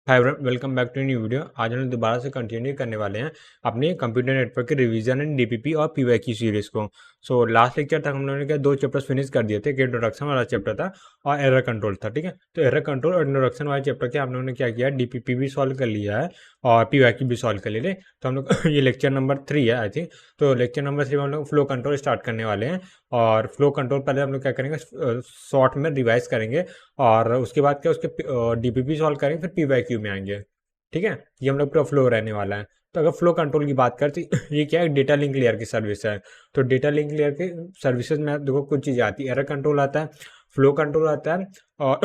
Hi everyone, welcome back to new video. आज हम लोग दोबारा से कंटिन्यू करने वाले हैं अपने कंप्यूटर नेटवर्क के रिवीजन एंड डीपीपी और पीवाईक्यू सीरीज को। लास्ट लेक्चर तक हम लोगों ने क्या दो चैप्टर्स फिनिश कर दिए थे। एक इंट्रोडक्शन वाला चैप्टर था और एरर कंट्रोल था। ठीक है, तो एरर कंट्रोल और इंट्रोडक्शन वाले चैप्टर के हम लोगों ने क्या किया, डीपीपी भी सॉल्व कर लिया है और पीवाईक्यू भी सॉल्व कर लिए। तो हम लोग ये लेक्चर नंबर 3 है आई थिंक। तो लेक्चर नंबर 3 में हम लोग फ्लो कंट्रोल स्टार्ट करने वाले हैं। और फ्लो कंट्रोल पहले हम लोग क्या करेंगे, शॉर्ट में रिवाइज करेंगे और उसके बाद क्या उसके डीपीपी सॉल्व करेंगे, फिर पीवाईक्यू में आएंगे। ठीक है, ये हम लोग पूरा फ्लो रहने वाला है। तो अगर फ्लो कंट्रोल की बात करते ये क्या है, डेटा लिंक लेयर की सर्विस है। तो डेटा लिंक लेयर की सर्विसेज में देखो कुछ चीज़ें आती है, एरर कंट्रोल आता है, फ्लो कंट्रोल आता है और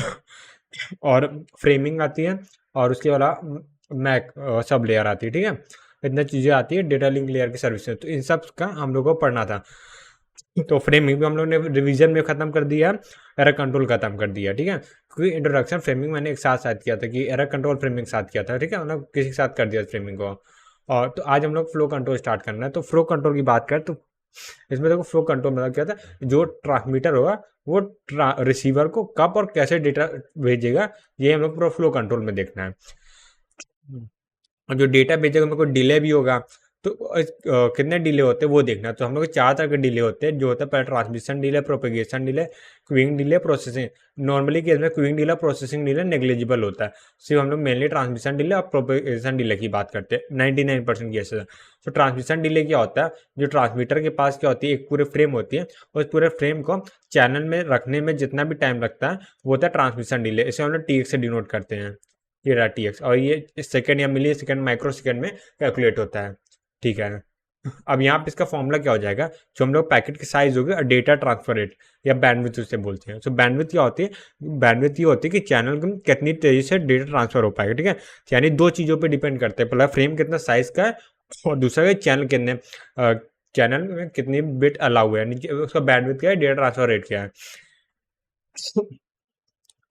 और फ्रेमिंग आती है और उसके अलावा मैक सब लेयर आती है। ठीक है, इतना चीज़ें आती है डेटा लिंक लेयर की सर्विसेज। तो इन सब का हम लोग को पढ़ना था। तो फ्रेमिंग भी हम लोग ने रिवीजन में खत्म कर दिया, एरर कंट्रोल खत्म कर दिया। ठीक है, क्योंकि इंट्रोडक्शन फ्रेमिंग मैंने एक साथ साथ किया था कि एरर कंट्रोल फ्रेमिंग साथ किया था। ठीक है, मतलब किसी के साथ कर दिया फ्रेमिंग को। और तो आज हम लोग फ्लो कंट्रोल स्टार्ट करना है। तो फ्लो कंट्रोल की बात करें तो इसमें देखो फ्लो कंट्रोल मतलब क्या था, जो ट्रांसमीटर होगा वो रिसीवर को कब और कैसे डेटा भेजेगा, ये हम लोग पूरा फ्लो कंट्रोल में देखना है। और जो डेटा भेजेगा उनमें कोई डिले भी होगा, तो कितने डिले होते हैं वो देखना है। तो हम लोग चार तरह के डिले होते हैं, जो होता है पहले transmission delay, propagation delay, queuing delay, processing. Normally case में queuing delay, processing delay negligible होता है। सिर्फ हम लोग मेनली ट्रांसमिशन डिले और प्रोपेगेशन डिले की बात करते हैं 99% केसेस। तो ट्रांसमिशन डिले क्या होता है, जो ट्रांसमीटर के पास क्या होती है, एक पूरे फ्रेम होती है, उस पूरे फ्रेम को चैनल में रखने में जितना भी टाइम लगता है वो होता है ट्रांसमिशन डिले। इसे हम लोग टी से डिनोट करते हैं, ये रहा टी एक्स। और ये सेकंड या मिली सेकंड, माइक्रो सेकंड में कैलकुलेट होता है। ठीक है, अब यहाँ पे इसका फॉर्मूला क्या हो जाएगा, जो हम लोग पैकेट की साइज होगी और डेटा ट्रांसफर रेट या बैंडविड्थ उसे बोलते हैं। तो बैंडविड्थ क्या होती है, बैंडविड्थ ये होती है कि चैनल में कितनी तेजी से डेटा ट्रांसफर हो पाएगा। ठीक है, यानी दो चीज़ों पे डिपेंड करते हैं, पहला फ्रेम कितना साइज का है और दूसरा चैनल कितने चैनल में कितनी बिट अलाउ है, यानी उसका बैंडविड्थ क्या है, डेटा ट्रांसफर रेट क्या है।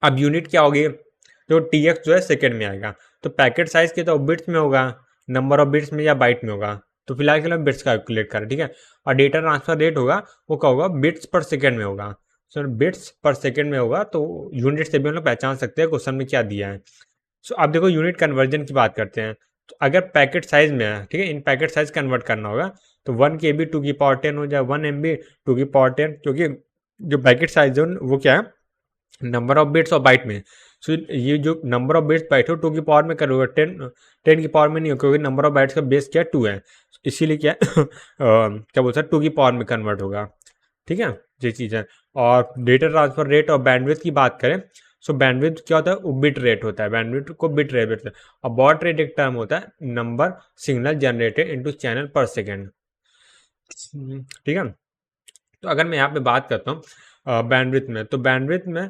अब यूनिट क्या होगी, तो टी एक्स जो है सेकेंड में आएगा। तो पैकेट साइज के तो बिट्स में होगा, नंबर ऑफ बिट्स में या बाइट में होगा। तो फिलहाल के लिए बिट्स कैलकुलेट करें। ठीक है, और डेटा ट्रांसफर रेट होगा वो क्या होगा, बिट्स पर सेकेंड में होगा। सर बिट्स पर सेकेंड में होगा, तो यूनिट से भी हम लोग पहचान सकते हैं क्वेश्चन में क्या दिया है। सो अब देखो यूनिट कन्वर्जन की बात करते हैं। तो अगर पैकेट साइज में है, ठीक है, इन पैकेट साइज कन्वर्ट करना होगा तो 1 KB 2 की पावर 10 हो जाए, 1 MB 2 की पावर 10, क्योंकि जो पैकेट साइज है वो क्या है, नंबर ऑफ बिट्स और बाइट में। सो ये जो नंबर ऑफ बिट्स बाइट हो 2 की पावर में करोगे, 10 की पावर में नहीं हो, क्योंकि नंबर ऑफ बाइट्स का बेस क्या है, 2 है। इसीलिए क्या क्या बोलते हैं, 2 की पावर में कन्वर्ट होगा। ठीक है, ये चीज़ है। और डेटा ट्रांसफर रेट और बैंडविड्थ की बात करें, सो बैंडविड्थ क्या होता है, वो बिट रेट होता है, बैंडविड्थ को बिट रेट होता है। और बॉट रेट एक टर्म होता है, number signal generated into channel पर सेकेंड। ठीक है, तो अगर मैं यहाँ पे बात करता हूँ बैंडविड्थ में, तो बैंडविड्थ में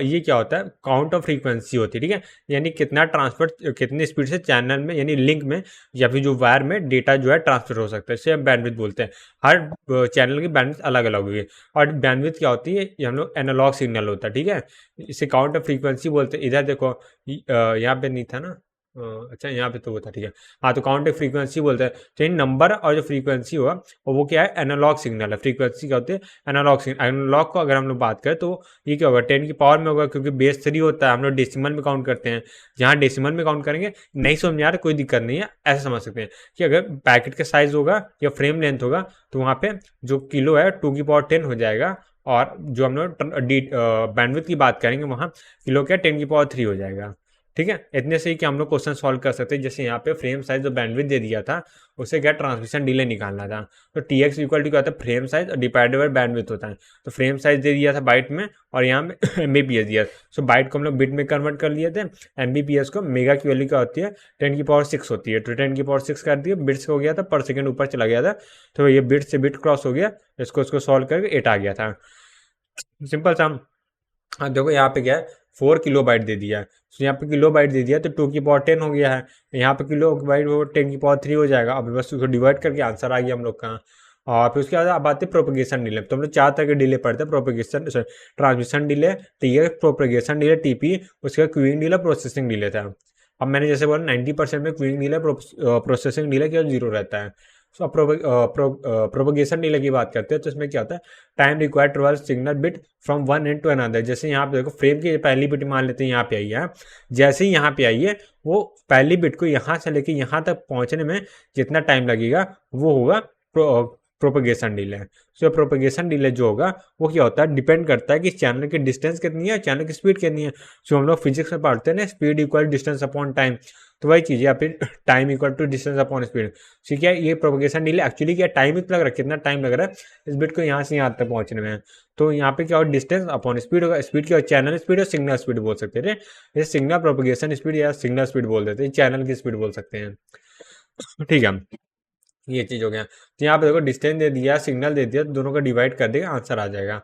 ये क्या होता है, काउंट ऑफ फ्रीक्वेंसी होती है। ठीक है, यानी कितना ट्रांसफर, कितनी स्पीड से चैनल में यानी लिंक में या फिर जो वायर में डेटा जो है ट्रांसफर हो सकता है, इसे हम बैंडविड्थ बोलते हैं। हर चैनल की बैंडविड्थ अलग अलग होगी। और बैंडविड्थ क्या होती है, ये हम लोग एनालॉग सिग्नल होता है। ठीक है, इसे काउंट ऑफ फ्रीक्वेंसी बोलते हैं। इधर देखो यहाँ पे नहीं था ना, अच्छा यहाँ पे तो वो था। ठीक है, हाँ, तो काउंट ऑफ फ्रीक्वेंसी बोलते हैं। तो नंबर और जो फ्रीक्वेंसी होगा और वो क्या है, एनालॉग सिग्नल है। फ्रीक्वेंसी क्या होती है, एनालॉग सिग्नल। एनालॉग को अगर हम लोग बात करें तो ये क्या होगा, 10 की पावर में होगा, क्योंकि बेस 3 होता है, हम लोग डेसिमल में काउंट करते हैं। जहाँ डेसिमल में काउंट करेंगे, नहीं समझ में आ रहा कोई दिक्कत नहीं है, ऐसा समझ सकते हैं कि अगर पैकेट का साइज होगा या फ्रेम लेंथ होगा तो वहाँ पे जो किलो है 2 की पावर 10 हो जाएगा। और जो हम लोग बैंडविड्थ की बात करेंगे वहाँ किलो क्या 10 की पावर 3 हो जाएगा। ठीक है, इतने से ही कि हम लोग क्वेश्चन सॉल्व कर सकते हैं। जैसे यहाँ पे फ्रेम साइज जो बैंडविड्थ दे दिया था, उसे क्या ट्रांसमिशन डिले निकालना था। तो टी एक्स इक्वल टू क्या होता है, फ्रेम साइज और डिवाइडेड बाय बैंडविड्थ होता है। तो फ्रेम साइज दे दिया था बाइट में और यहाँ में MBPS दिया। सो बाइट को हम लोग बिट में कन्वर्ट कर लिए थे, MBPS को मेगा की वैल्यू क्या होती है, 10 की पावर 6 होती है। तो 10 की पावर 6 कर दिया, बिट्स हो गया था, पर सेकेंड ऊपर चला गया था। तो ये बिट से बिट क्रॉस हो गया, इसको सॉल्व करके 8 आ गया था। सिंपल सा। हाँ देखो यहाँ पे क्या है, 4 KB दे दिया है। तो यहाँ पे किलोबाइट दे दिया तो 2 की पावर 10 हो गया है। यहाँ पे किलोबाइट वो 10 की पावर 3 हो जाएगा। अब बस उसको डिवाइड करके आंसर आ गया हम लोग का। और फिर उसके बाद अब आते हैं प्रोपेगेशन डिले। तो हम लोग 4 तरह के डिले पढ़ते हैं, propagation transmission delay, TX, propagation delay TP, उसके बाद क्यूइंग डिले, प्रोसेसिंग डिले था। अब मैंने जैसे बोला 90% में क्यूइंग डिले, प्रोसेसिंग डिले क्या जीरो रहता है। सो अब प्रोपगेशन डिले की बात करते हैं तो इसमें क्या होता है, time required to signal bit from one end to another. जैसे यहाँ पे देखो फ्रेम की पहली बिट मान लेते हैं यहाँ पे आई है, जैसे ही यहाँ पे आई है वो पहली बिट को यहाँ से लेके यहाँ तक पहुँचने में जितना टाइम लगेगा वो होगा प्रोपगेशन डिले। सो प्रोपगेशन डिले जो होगा वो क्या होता है, डिपेंड करता है कि चैनल की डिस्टेंस कितनी है, चैनल की स्पीड कितनी है। सो हम लोग फिजिक्स में पढ़ते हैं ना, speed equal distance upon time, तो वही चीज़ है या फिर time equal to distance upon speed. So क्या ये प्रोपगेशन डिले एक्चुअली क्या टाइम लग रहा है, कितना टाइम लग रहा है इस बिट को यहाँ से यहाँ तक पहुँचने में। तो यहाँ पे क्या हो, डिस्टेंस अपॉन स्पीड होगा, स्पीड क्या हो, चैनल स्पीड और सिग्नल स्पीड बोल सकते थे। जैसे सिग्नल प्रोपगेशन स्पीड या सिग्नल स्पीड बोल देते हैं, चैनल की स्पीड बोल सकते हैं। ठीक है, ये चीज हो गया। तो यहाँ पे देखो डिस्टेंस दे दिया, सिग्नल दे दिया, तो दोनों को डिवाइड कर देगा, आंसर आ जाएगा।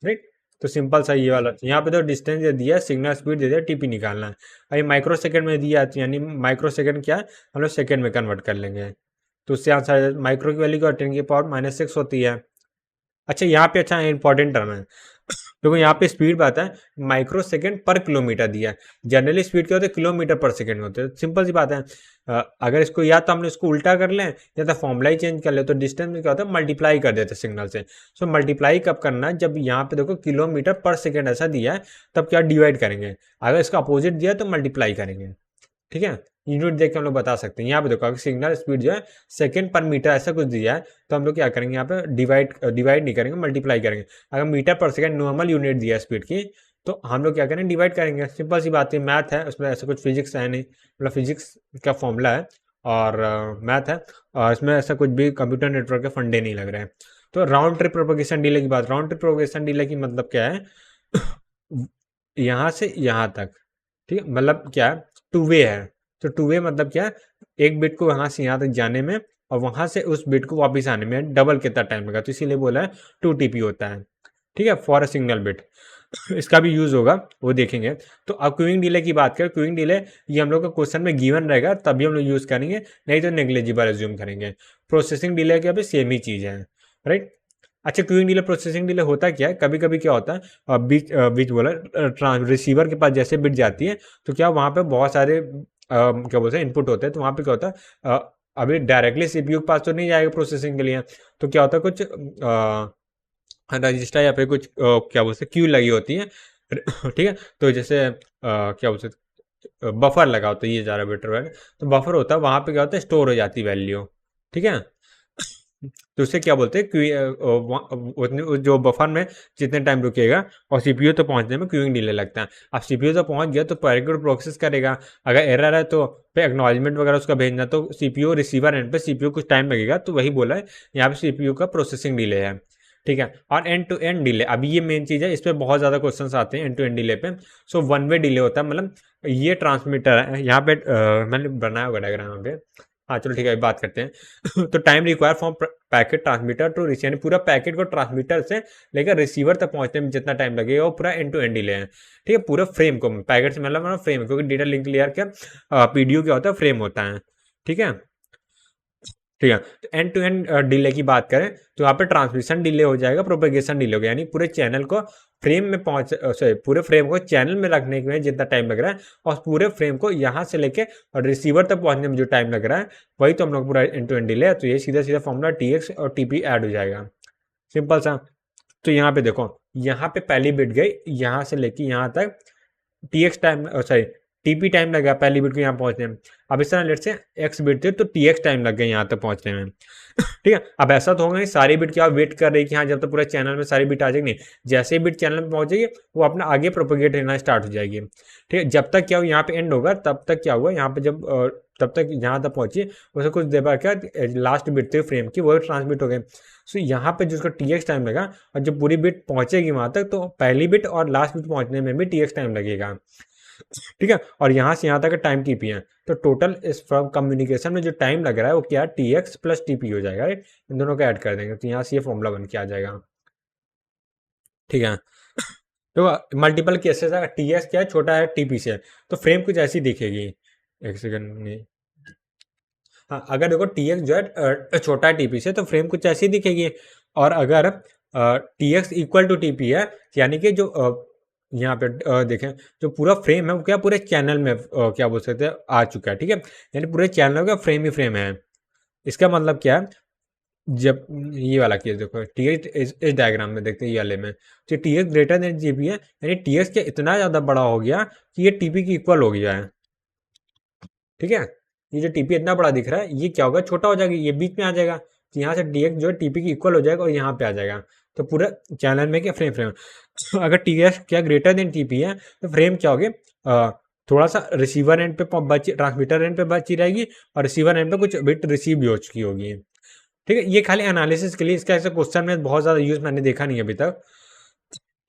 राइट, तो सिंपल सा ये वाला। यहाँ पे तो डिस्टेंस दे दिया, सिग्नल स्पीड दे दिया, टीपी निकालना है। अभी माइक्रो सेकंड में दिया तो यानी माइक्रो सेकंड क्या है, हम लोग सेकंड में कन्वर्ट कर लेंगे। तो उससे आंसर माइक्रो की वैल्यू क्या 10⁻⁻⁶ होती है। अच्छा यहाँ पे अच्छा इंपॉर्टेंट टर्म है, देखो यहाँ पे स्पीड बात है माइक्रो सेकंड पर किलोमीटर दिया है। जनरली स्पीड क्या होती है, किलोमीटर पर सेकंड होते हैं। सिंपल सी बात है, अगर इसको या तो हमने इसको उल्टा कर लें या तो फॉर्मूला ही चेंज कर ले, तो डिस्टेंस में क्या होता है मल्टीप्लाई कर देते हैं सिग्नल से। सो मल्टीप्लाई कब करना है, जब यहाँ पे देखो किलोमीटर पर सेकंड ऐसा दिया है तब क्या डिवाइड करेंगे, अगर इसका अपोजिट दिया है तो मल्टीप्लाई करेंगे। ठीक है, यूनिट देख के हम लोग बता सकते हैं। यहाँ पे देखो अगर सिग्नल स्पीड जो है सेकंड पर मीटर ऐसा कुछ दिया है तो हम लोग क्या करेंगे, यहाँ पे डिवाइड नहीं करेंगे, मल्टीप्लाई करेंगे। अगर मीटर पर सेकंड नॉर्मल यूनिट दिया है स्पीड की तो हम लोग क्या करेंगे, डिवाइड करेंगे। सिंपल सी बात है, मैथ है, उसमें ऐसा कुछ फिजिक्स है नहीं, मतलब फिजिक्स का फॉर्मूला है और मैथ है, और इसमें ऐसा कुछ भी कंप्यूटर नेटवर्क के फंडे नहीं लग रहे हैं। तो राउंड ट्रिप प्रोपगेशन डिले की बात, राउंड ट्रिप प्रोपगेशन डिले की मतलब क्या है यहाँ से यहाँ तक, ठीक है, मतलब क्या है, टू वे है। तो टू वे मतलब क्या है, एक बिट को यहाँ से यहाँ तक जाने में और वहां से उस बिट को वापस आने में डबल कितना टाइम लगा, तो इसीलिए बोला है 2 TP होता है। ठीक है, फॉर अ सिंगल बिट। इसका भी यूज होगा वो देखेंगे। तो अब क्यूइंग डिले की बात करें, क्यूइंग डिले ये हम लोग का क्वेश्चन में गिवन रहेगा तभी हम लोग यूज करेंगे, नहीं तो नेग्लिजिबल एज्यूम करेंगे। प्रोसेसिंग डिले की अभी सेम ही चीज है। राइट, अच्छा क्यूइंग डिले प्रोसेसिंग डिले होता क्या है, कभी कभी क्या होता है बीच बोला रिसीवर के पास जैसे बिट जाती है तो क्या वहाँ पे बहुत सारे क्या बोलते हैं इनपुट होते हैं, तो वहाँ पे क्या होता है अभी डायरेक्टली सीपीयू के पास तो नहीं जाएगा प्रोसेसिंग के लिए, तो क्या होता है कुछ रजिस्टर या फिर कुछ क्या बोलते हैं क्यू लगी होती है। ठीक है, तो जैसे क्या बोलते बफर लगा होता है, ये ज़्यादा बेटर है, तो बफर होता है वहाँ पे क्या होता है स्टोर हो जाती है वैल्यू। ठीक है, तो उसे क्या बोलते हैं उतने जो बफर में जितने टाइम रुकेगा और सीपीयू तो पहुंचने में क्यूइंग डिले लगता है। अब सीपीयू तो पहुंच गया तो पैकेट प्रोसेस करेगा, अगर एरर है तो पे एक्नॉलेजमेंट वगैरह उसका भेजना, तो सीपीयू रिसीवर एंड पे सीपीयू कुछ टाइम लगेगा, तो वही बोला है यहाँ पे सीपीयू का प्रोसेसिंग डिले है। ठीक है, और एंड टू एंड डिले, अभी ये मेन चीज़ है, इस पर बहुत ज़्यादा क्वेश्चन आते हैं एंड टू एंड डिले पे। सो वन वे डिले होता है, मतलब ये ट्रांसमीटर है यहाँ पे मैंने बनाया होगा डायग्राम पे। हाँ चलो ठीक है, बात करते हैं। तो time require from packet transmitter to receiver, यानी पूरा पैकेट को ट्रांसमीटर से लेकर रिसीवर तक पहुंचने में जितना टाइम लगेगा वो पूरा एंड टू एंड डिले है। ठीक है, पूरा फ्रेम को पैकेट से मतलब फ्रेम, क्योंकि डेटा लिंक लेयर क्या पीडीयू क्या होता है, फ्रेम होता है। ठीक है, ठीक है, तो एंड टू एंड डिले की बात करें तो यहाँ पे ट्रांसमिशन डिले हो जाएगा, प्रोपेगेशन डिले हो गया, यानी पूरे चैनल को फ्रेम में पहुंच सॉरी पूरे फ्रेम को चैनल में रखने में जितना टाइम लग रहा है और पूरे फ्रेम को यहाँ से लेके और रिसीवर तक पहुंचने में जो टाइम लग रहा है वही तो हम लोग पूरा एंड टू एंड डिले है। तो ये सीधा सीधा फॉर्मूला टीएक्स और टीपी ऐड हो जाएगा, सिंपल सा। तो यहाँ पे देखो, यहाँ पे पहली बिट गई यहाँ से लेके यहाँ तक TX time sorry TP time लगा पहली बिट को यहाँ पहुंचने में। अब इस तरह लेट से एक्स बिट थे तो टीएक्स टाइम लग गया यहाँ तक पहुंचने में। ठीक है, अब ऐसा तो होगा नहीं सारी बिट क्या वेट कर रही कि हाँ जब तक पूरा चैनल में सारी बिट आ जाएगी, नहीं, जैसे ही बिट चैनल में पहुंचेगी वो अपना आगे प्रोपोगेट होना स्टार्ट हो जाएगी। ठीक है, जब तक क्या हो यहाँ पे एंड होगा तब तक क्या हुआ यहाँ पे जब तब तक यहाँ तक पहुंची उसे कुछ देर बाद क्या लास्ट बिट थे फ्रेम की वो ट्रांसमिट हो गए। सो यहाँ पे जिसका टीएक्स टाइम लगा और जब पूरी बिट पहुंचेगी वहां तक तो पहली बिट और लास्ट बिट पहुंचने में भी टीएक्स टाइम लगेगा। ठीक है, और यहाँ से यहाँ तक टाइम टीपी है, तो टोटल इस फ्रॉम कम्युनिकेशन में जो टाइम लग रहा है वो क्या टीएक्स प्लस टीपी हो जाएगा। राइट, इन दोनों को ऐड कर देंगे तो यहाँ से ये फॉर्मूला बन के आ जाएगा। ठीक है, तो मल्टीपल केसेस है, टीएक्स क्या है छोटा है टीपी से, तो फ्रेम कुछ ऐसी दिखेगी। एक सेकंड में, हाँ अगर देखो टीएक्स जो है छोटा है टीपी से तो फ्रेम कुछ ऐसी दिखेगी, और अगर टीएक्स इक्वल टू टीपी है यानी कि जो यहाँ पे देखें जो पूरा फ्रेम है वो क्या पूरे चैनल में क्या बोल सकते हैं आ चुका है। ठीक है, यानी पूरे चैनल का फ्रेम ही फ्रेम है। इसका मतलब क्या है, जब ये वाला केस देखो, टी एक्स इस डायग्राम में देखते हैं ये वाले में, तो T x greater than GP है, यानी टी एक्स क्या इतना ज़्यादा बड़ा हो गया कि ये टीपी की इक्वल हो गया है। ठीक है, ये जो टीपी इतना बड़ा दिख रहा है ये क्या होगा, छोटा हो जाएगा, ये बीच में आ जाएगा, तो यहाँ से टी एक्स जो है टीपी की इक्वल हो जाएगा और यहाँ पे आ जाएगा। तो पूरा चैनल में क्या फ्रेम फ्रेम अगर टी एक्स क्या ग्रेटर देन टीपी है तो फ्रेम क्या होगी, थोड़ा सा रिसीवर एंड पे बची, ट्रांसमीटर एंड पे बची रहेगी, और रिसीवर एंड पे कुछ बिट रिसीव भी हो चुकी होगी। ठीक है, ये खाली एनालिसिस के लिए, इसका ऐसे क्वेश्चन में बहुत ज़्यादा यूज मैंने देखा नहीं अभी तक।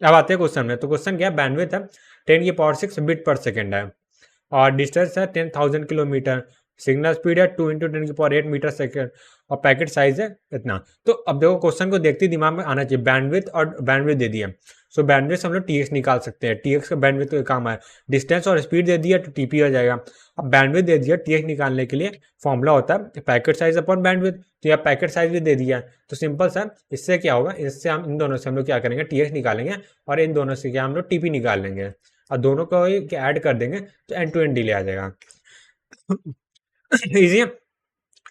अब आते हैं क्वेश्चन में, तो क्वेश्चन क्या है, बैंडविड्थ है 10⁶ बिट पर सेकेंड है, और डिस्टेंस है 10,000 किलोमीटर, सिग्नल स्पीड है 2 × 10⁸ मीटर सेकेंड, और पैकेट साइज है इतना। तो अब देखो क्वेश्चन को देखते ही दिमाग में आना चाहिए, बैंडविड्थ और बैंडविड्थ दे दिया, सो बैंडविड्थ से हम लोग टीएक्स निकाल सकते हैं, टीएक्स का बैंडविड्थ का काम है, डिस्टेंस और स्पीड दे दिया तो टीपी हो जाएगा। अब बैंडविड्थ दे दिया, टीएक्स निकालने के लिए फॉर्मूला होता है पैकेट साइज अपॉन बैंडविड्थ, तो यह पैकेट साइज भी दे दिया, तो सिंपल सा इससे क्या होगा, इससे हम इन दोनों से हम लोग क्या करेंगे, टीएक्स निकालेंगे, और इन दोनों से क्या हम लोग टीपी निकाल लेंगे, और दोनों को ऐड कर देंगे तो एंड टू एंड डिले आ जाएगा। इजी है,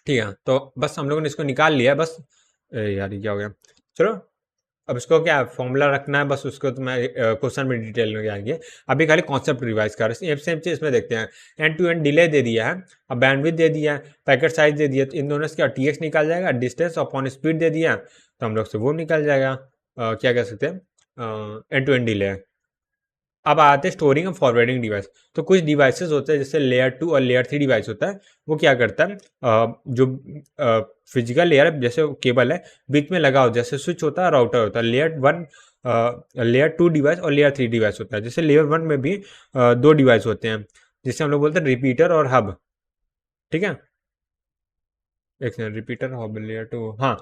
ठीक है, तो बस हम लोगों ने इसको निकाल लिया है बस। यार ये क्या हो गया, चलो अब इसको क्या फॉर्मूला रखना है बस, उसको तो मैं क्वेश्चन में डिटेल में आएंगे, अभी खाली कॉन्सेप्ट रिवाइज कर रहे हैं। सेम चीज इसमें देखते हैं, एंड टू एंड डिले दे दिया है, अब बैंडविड्थ दे दिया है, पैकेट साइज दे दिया, तो इन दोनों से क्या टीएक्स निकाल जाएगा, डिस्टेंस अपॉन स्पीड दे दिया तो हम लोग से वो निकल जाएगा, क्या कह सकते हैं, एंड टू एंड डिले। अब आते हैं स्टोरिंग और फॉरवर्डिंग डिवाइस, तो कुछ डिवाइसेस होते हैं जैसे लेयर 2 और लेयर 3 डिवाइस होता है, वो क्या करता है, जो फिजिकल लेयर है जैसे केबल है बीच में लगा हो, जैसे स्विच होता है, राउटर होता है, लेयर 2 डिवाइस और लेयर 3 डिवाइस होता है। जैसे लेयर 1 में भी दो डिवाइस होते हैं जिसे हम लोग बोलते हैं रिपीटर और हब। ठीक है, एक सेकंड, रिपीटर हब लेयर 2, हाँ,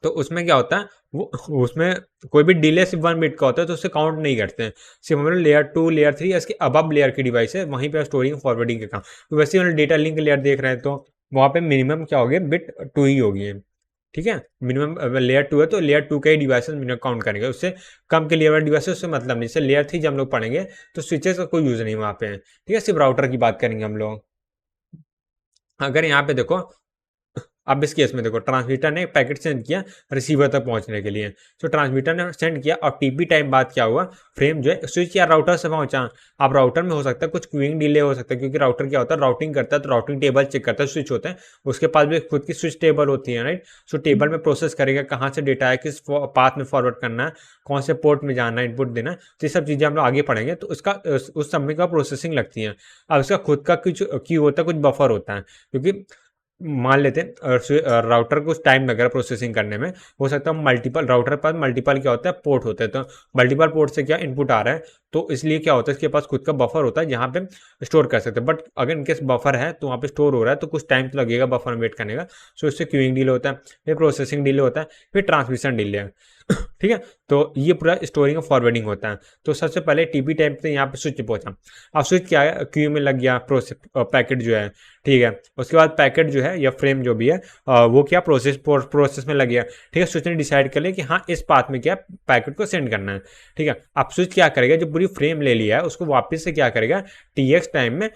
तो उसमें क्या होता है, वो उसमें कोई भी डिले सिर्फ 1 बिट का होता है तो उससे काउंट नहीं करते हैं, सिर्फ हमारे लेयर 2 लेयर 3 इसके अबब लेयर की डिवाइस है, वहीं पे स्टोरिंग फॉरवर्डिंग का काम। तो वैसे ही डेटा लिंक लेयर देख रहे हैं तो वहाँ पे मिनिमम क्या होगी, बिट 2 ही होगी। ठीक है, मिनिमम लेयर 2 है तो लेयर 2 के ही डिवाइसेस मिनिमम काउंट करेंगे, उससे कम के लेयर वाले डिवाइसेस उससे मतलब नहीं। जैसे लेयर 3 जब हम लोग पढ़ेंगे तो स्विचेस का कोई यूज़ नहीं वहाँ पे है। ठीक है, सिर्फ राउटर की बात करेंगे हम लोग। अगर यहाँ पे देखो, अब इस केस में देखो, ट्रांसमीटर ने एक पैकेट सेंड किया रिसीवर तक पहुंचने के लिए, तो ट्रांसमीटर ने सेंड किया, और टीपी टाइम बाद क्या हुआ, फ्रेम जो है स्विच या राउटर से पहुंचा। अब राउटर में हो सकता है कुछ क्यूइंग डिले हो सकता है, क्योंकि राउटर क्या होता है, राउटिंग करता है तो राउटिंग टेबल चेक करता है, स्विच होता है उसके पास भी खुद की स्विच टेबल होती है, राइट। सो टेबल में प्रोसेस करेगा कहाँ से डेटा है, किस पाथ में फॉरवर्ड करना है, कौन से पोर्ट में जाना है, इनपुट देना है, तो ये सब चीज़ें हम लोग आगे पढ़ेंगे। तो उसका उस समय का प्रोसेसिंग लगती है। अब इसका खुद का कुछ क्यू होता है, कुछ बफर होता है, क्योंकि मान लेते हैं राउटर को टाइम लग रहा है प्रोसेसिंग करने में, हो सकता है मल्टीपल राउटर पर मल्टीपल क्या होता है, पोर्ट होते हैं, तो मल्टीपल पोर्ट से क्या इनपुट आ रहा है, तो इसलिए क्या होता है, इसके पास खुद का बफर होता है जहाँ पे स्टोर कर सकते हैं। बट अगर इनकेस बफर है तो वहाँ पे स्टोर हो रहा है तो कुछ टाइम तो लगेगा बफर में वेट करने का, सो इससे क्यूइंग डिले होता है, फिर प्रोसेसिंग डिले होता है, फिर ट्रांसमिशन डिले है। ठीक है, तो ये पूरा स्टोरिंग और फॉरवर्डिंग होता है। तो सबसे पहले टीपी टाइम पे यहाँ पे स्विच पहुंचा, अब स्विच क्या है, क्यू में लग गया पैकेट जो है। ठीक है, उसके बाद पैकेट जो है या फ्रेम जो भी है वो क्या प्रोसेस में लग गया। ठीक है, स्विच ने डिसाइड कर लिया कि हाँ इस पाथ में क्या पैकेट को सेंड करना है। ठीक है, अब स्विच क्या करेगा, जो पूरी फ्रेम ले लिया है उसको वापस से क्या करेगा, टीएक्स टाइम में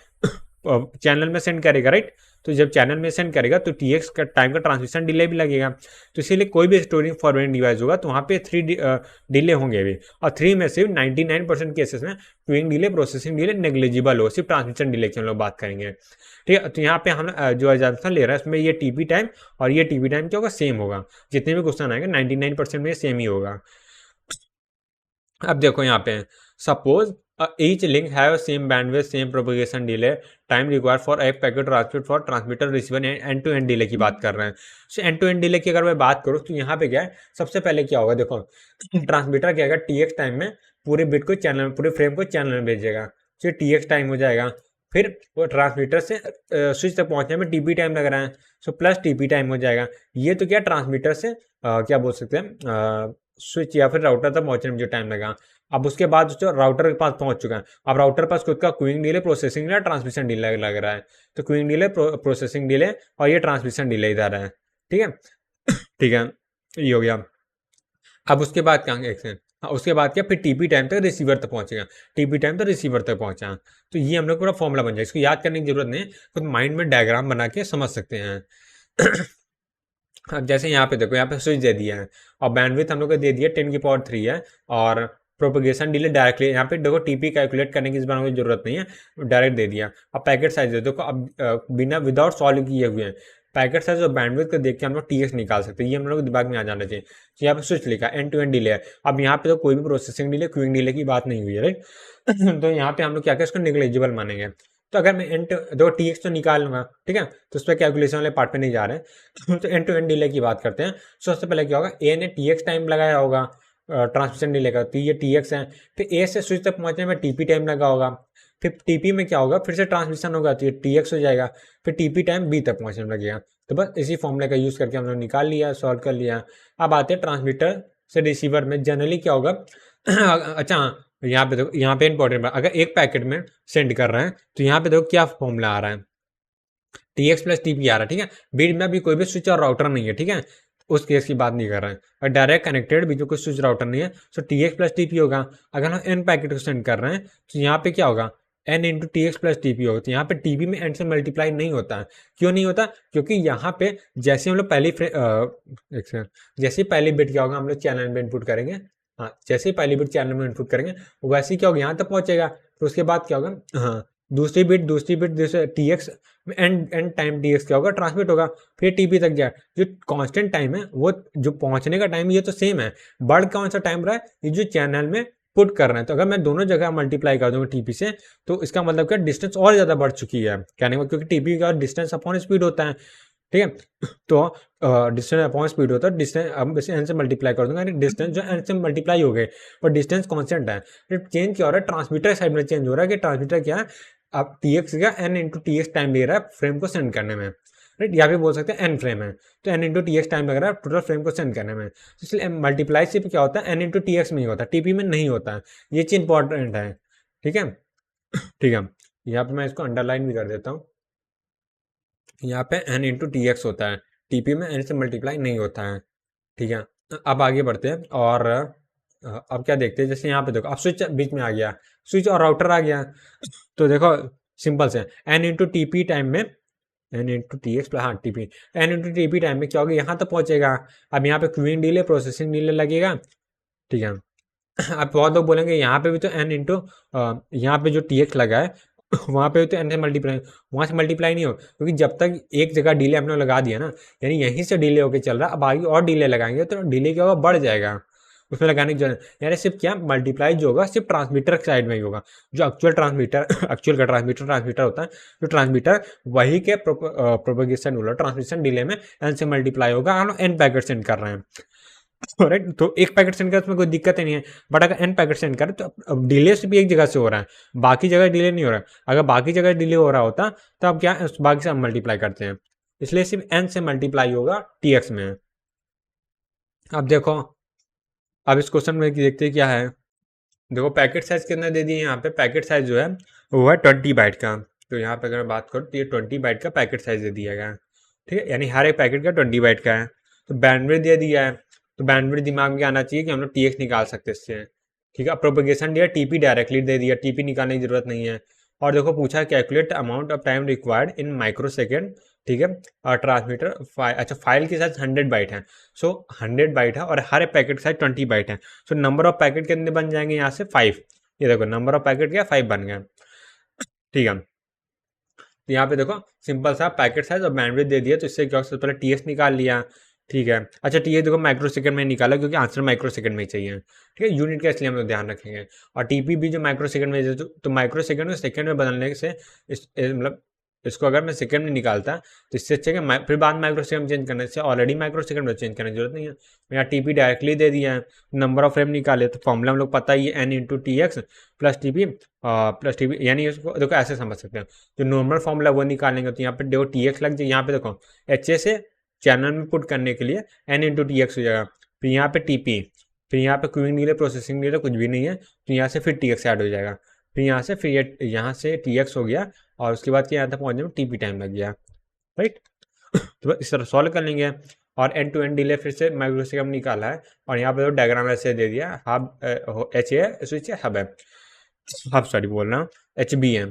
चैनल में सेंड करेगा, राइट। तो जब चैनल में सेंड करेगा तो टीएक्स का टाइम का ट्रांसमिशन डिले भी लगेगा, तो इसीलिए कोई भी स्टोरिंग फॉरवर्डिंग डिवाइस होगा तो वहाँ पे 3 डिले होंगे भी, और 3 में से 99% केसेस में queuing delay, processing delay negligible हो, सिर्फ ट्रांसमिशन डिले की हम लोग बात करेंगे। ठीक है, तो यहाँ पे हम जो एग्जाम्पल ले रहा है इसमें ये टीपी टाइम और ये टीपी टाइम क्या होगा, सेम होगा, जितने भी क्वेश्चन आएंगे 99% में सेम ही होगा। अब देखो यहाँ पे, suppose each link have same bandwidth, same propagation delay, time required for a packet transmit for transmitter receiver, end to end delay की बात कर रहे हैं। So end to end delay की अगर मैं बात करूँ तो यहाँ पे क्या है, सबसे पहले क्या होगा, देखो ट्रांसमीटर क्या होगा, टीएक्स टाइम में पूरे बिट को चैनल में, पूरे फ्रेम को चैनल में भेजेगा, तो टीएक्स टाइम हो जाएगा। फिर वो ट्रांसमीटर से स्विच तक पहुंचने में टीपी टाइम लग रहा है, सो प्लस टीपी टाइम हो जाएगा। ये तो क्या ट्रांसमीटर से क्या बोल सकते हैं, स्विच या फिर राउटर तक पहुंचने में जो टाइम लगा। अब उसके बाद जो राउटर के पास पहुंच चुका है, अब राउटर पास खुद का queuing delay, processing delay, transmission delay लग रहा है, तो क्यूइंग डिले, प्रोसेसिंग डिले और ये ट्रांसमिशन डिले इधर है। ठीक है, ठीक है, ये हो गया। अब उसके बाद क्या, एक सेकंड, हाँ उसके बाद क्या, फिर टीपी टाइम तक रिसीवर तक पहुंचेगा, टीपी टाइम तक रिसीवर तक पहुंचा, तो ये हम लोग पूरा फॉर्मूला बन जाए, इसको याद करने की जरूरत नहीं, खुद माइंड में डायग्राम बना के समझ सकते हैं। अब जैसे यहाँ पे देखो, यहाँ पे स्विच दे दिया है और बैंडविड्थ हम लोग को दे दिया 10 की पावर 3 है, और प्रोपगेशन डिले डायरेक्टली यहाँ पे देखो टीपी कैलकुलेट करने की इस बार जरूरत नहीं है, डायरेक्ट दे दिया। अब पैकेट साइज देखो, अब बिना विदाउट सॉल्व किए हुए हैं पैकेट साइज और बैंडविड्थ को देख के हम लोग टीएक्स निकाल सकते हैं, ये हम लोग दिमाग में आ जाना चाहिए। तो यहाँ पे स्विच लिखा एंड टू एंड डिले है। अब यहाँ पे तो कोई भी प्रोसेसिंग डिले क्यूइंग डिले की बात नहीं हुई है, राइट। तो यहाँ पे हम लोग क्या क्या इसको नेग्लिजिबल मानेंगे। तो अगर मैं एंड दो टीएक्स तो निकाल लूंगा, ठीक है, तो उस पर कैलकुलेशन वाले पार्ट पे नहीं जा रहे हैं। तो एंड टू एंड डिले की बात करते हैं। सबसे पहले क्या होगा, ए ने टीएक्स टाइम लगाया होगा ट्रांसमिशन डिले का, तो ये टीएक्स है। फिर ए से स्विच तक पहुंचने में टीपी टाइम लगा होगा, फिर टीपी में क्या होगा, फिर से ट्रांसमिशन होगा तो ये टीएक्स हो जाएगा, फिर टीपी टाइम बी तक पहुंचने में लगेगा। तो बस इसी फॉर्मूले का यूज करके हम लोग निकाल लिया, सॉल्व कर लिया। अब आते हैं ट्रांसमीटर से रिसीवर में जनरली क्या होगा। अच्छा हाँ, यहाँ पे देखो, यहाँ पे इंपॉर्टेंट बात, अगर एक पैकेट में सेंड कर रहे हैं तो यहाँ पे देखो क्या फॉर्मूला आ रहा है, टीएक्स प्लस टीपी आ रहा है, ठीक है। बीच में अभी कोई भी स्विच और राउटर नहीं है, ठीक है, उस केस की बात नहीं कर रहे हैं। और डायरेक्ट कनेक्टेड बीच में कोई स्विच राउटर नहीं है, तो टीएक्स प्लस टीपी होगा। अगर हम एन पैकेट को सेंड कर रहे हैं तो यहाँ पे क्या होगा, N into T X plus TP होगा। तो यहाँ पे टीपी में एन से मल्टीप्लाई नहीं होता है। क्यों नहीं होता, क्योंकि यहाँ पे जैसे हम लोग जैसे पहली बिट क्या होगा, हम लोग चैनल में इनपुट करेंगे, हाँ, जैसे ही पहली बिट चैनल में इनपुट करेंगे वैसे ही क्या होगा, यहाँ तक पहुंचेगा। तो उसके बाद क्या होगा, हाँ, दूसरी बिट जैसे T x and and time T x क्या होगा, ट्रांसमिट होगा, फिर टीपी तक जाए। जो कांस्टेंट टाइम है वो जो पहुंचने का टाइम ये तो सेम है, बढ़ कौन सा टाइम रहा है, ये जो चैनल में पुट कर रहे हैं। तो अगर मैं दोनों जगह मल्टीप्लाई कर दूंगा टीपी से, तो इसका मतलब क्या, डिस्टेंस और ज्यादा बढ़ चुकी है कहने का, क्योंकि टीपी का डिस्टेंस अपॉन स्पीड होता है, ठीक है। तो डिस्टेंस अपॉन स्पीड होता है, डिस्टेंस अब इसे एन से मल्टीप्लाई कर दूंगा, डिस्टेंस जो एन से मल्टीप्लाई हो गए, पर डिस्टेंस कांस्टेंट है। चेंज क्या हो रहा है, ट्रांसमीटर साइड में चेंज हो रहा है, कि ट्रांसमीटर क्या है, अब टी एक्स का N into T X time ले रहा है फ्रेम को सेंड करने में, राइट। यहाँ पे बोल सकते हैं एन फ्रेम है, तो N into T X time लग रहा है टोटल फ्रेम को सेंड करने में। तो इसलिए मल्टीप्लाई से क्या होता है, एन इंटू टी एक्स में ही होता है, टीपी में नहीं होता है। ये चीज इंपॉर्टेंट है, ठीक है। ठीक है, यहाँ पे मैं इसको अंडरलाइन भी कर देता हूँ। यहाँ पे एन इंटू टी एक्स होता है, टीपी में एन से मल्टीप्लाई नहीं होता है, ठीक है। अब आगे बढ़ते हैं, और अब क्या देखते हैं, जैसे यहाँ पे देखो, अब स्विच बीच में आ गया, स्विच और राउटर आ गया। तो देखो सिंपल से एन इंटू टीपी टाइम में, एन इंटू टी एक्स हाँ TP, N into TP time में क्या होगा, यहाँ तक पहुंचेगा। अब यहाँ पे क्यूइंग डिले प्रोसेसिंग डिले लगेगा, ठीक है। अब बहुत लोग बोलेंगे यहाँ पे भी तो एन इंटू, यहाँ पे जो टी एक्स लगा है वहाँ पे भी तो एन से मल्टीप्लाई, वहाँ से मल्टीप्लाई नहीं हो, क्योंकि जब तक एक जगह डिले हमने लगा दिया ना, यानी यहीं से डिले होकर चल रहा है, अब आगे और डिले लगाएंगे तो डिले क्या होगा, बढ़ जाएगा, उसमें लगाने की जरूरत, यानी सिर्फ क्या मल्टीप्लाई जो होगा सिर्फ ट्रांसमीटर साइड में ही होगा। जो एक्चुअल ट्रांसमीटर एक्चुअल का ट्रांसमीटर होता है, जो ट्रांसमीटर वही के प्रोपगेशन बोला ट्रांसमिशन डिले में एन से मल्टीप्लाई होगा, हम एन पैकेट सेंड कर रहे हैं, राइट। तो एक पैकेट सेंड कर उसमें कोई दिक्कत ही नहीं है, बट अगर एन पैकेट सेंड करें तो अब डिले सिर्फ एक जगह से हो रहा है, बाकी जगह डिले नहीं हो रहा है। अगर बाकी जगह डिले हो रहा होता तो अब क्या बाकी से हम मल्टीप्लाई करते हैं, इसलिए सिर्फ एन से मल्टीप्लाई होगा टीएक्स में। अब देखो, अब इस क्वेश्चन में देखते हैं क्या है। देखो पैकेट साइज कितना दे दिए, यहाँ पे पैकेट साइज जो है वो है 20 बाइट का। तो यहाँ पे अगर मैं बात करूँ तो ये 20 बाइट का पैकेट साइज दे दिया गया है, ठीक है, यानी हर एक पैकेट का 20 बाइट का है। तो बैंडविड्थ दे दिया है, तो बैंडविड्थ दिमाग में आना चाहिए कि हम लोग टीएक्स निकाल सकते हैं इससे, ठीक है। प्रोपगेशन दिया, टीपी डायरेक्टली दे दिया, टीपी निकालने की जरूरत नहीं है। और देखो पूछा है calculate amount of time required in micro second, ठीक है। और ट्रांसमीटर अच्छा फाइल की साइज 100 बाइट है, सो 100 बाइट है, और हर पैकेट साइज 20 बाइट है। सो नंबर ऑफ पैकेट कितने बन जाएंगे यहाँ से 5, ये देखो नंबर ऑफ पैकेट क्या 5 बन गए, ठीक है। तो यहाँ पे देखो सिंपल सा पैकेट साइज और बैंडविड्थ दे दिया, तो इससे क्या सबसे पहले टीएस निकाल लिया, ठीक है। अच्छा टीएस देखो माइक्रो सेकंड में निकाला, क्योंकि आंसर माइक्रो सेकंड में ही चाहिए, ठीक है, यूनिट का इसलिए हम लोग ध्यान रखेंगे। और टीपी भी जो माइक्रो सेकंड में तो माइक्रो सेकंड में सेकंड में बदलने से मतलब इसको अगर मैं सेकंड में निकालता तो इससे अच्छा कि फिर बाद माइक्रो सेकंड चेंज करने से ऑलरेडी माइक्रो सेकंड में चेंज करने की जरूरत नहीं है। यहाँ टीपी डायरेक्टली दे दिया है, नंबर ऑफ फ्रेम निकाले, तो फॉर्मूला हम लोग पता ही है N into T X plus TP, यानी इसको देखो ऐसे समझ सकते हैं, जो नॉर्मल फॉर्मूला वो निकालेंगे तो यहाँ पे देखो टी एक्स लग जाए, यहाँ पे देखो एच ए से चैनल में पुट करने के लिए एन इंटू टी एक्स हो जाएगा, फिर यहाँ पे टीपी, फिर यहाँ पे क्यूइंग डिले प्रोसेसिंग डिले कुछ भी नहीं है, तो यहाँ से फिर टी एक्स ऐड हो जाएगा, फिर यहाँ से फिर ये यहाँ से टी एक्स हो गया, और उसके बाद क्या यहाँ तक पहुँचने में टीपी टाइम लग गया, राइट। तो इस तरह सॉल्व कर लेंगे। और एंड टू एंड डिले फिर से माइक्रो सेकंड निकाला है, और यहाँ पे तो डायग्राम ऐसे दे दिया, हब एच ए स्विच है, हब है, हब सॉरी बोल रहा हूँ, एच बी है,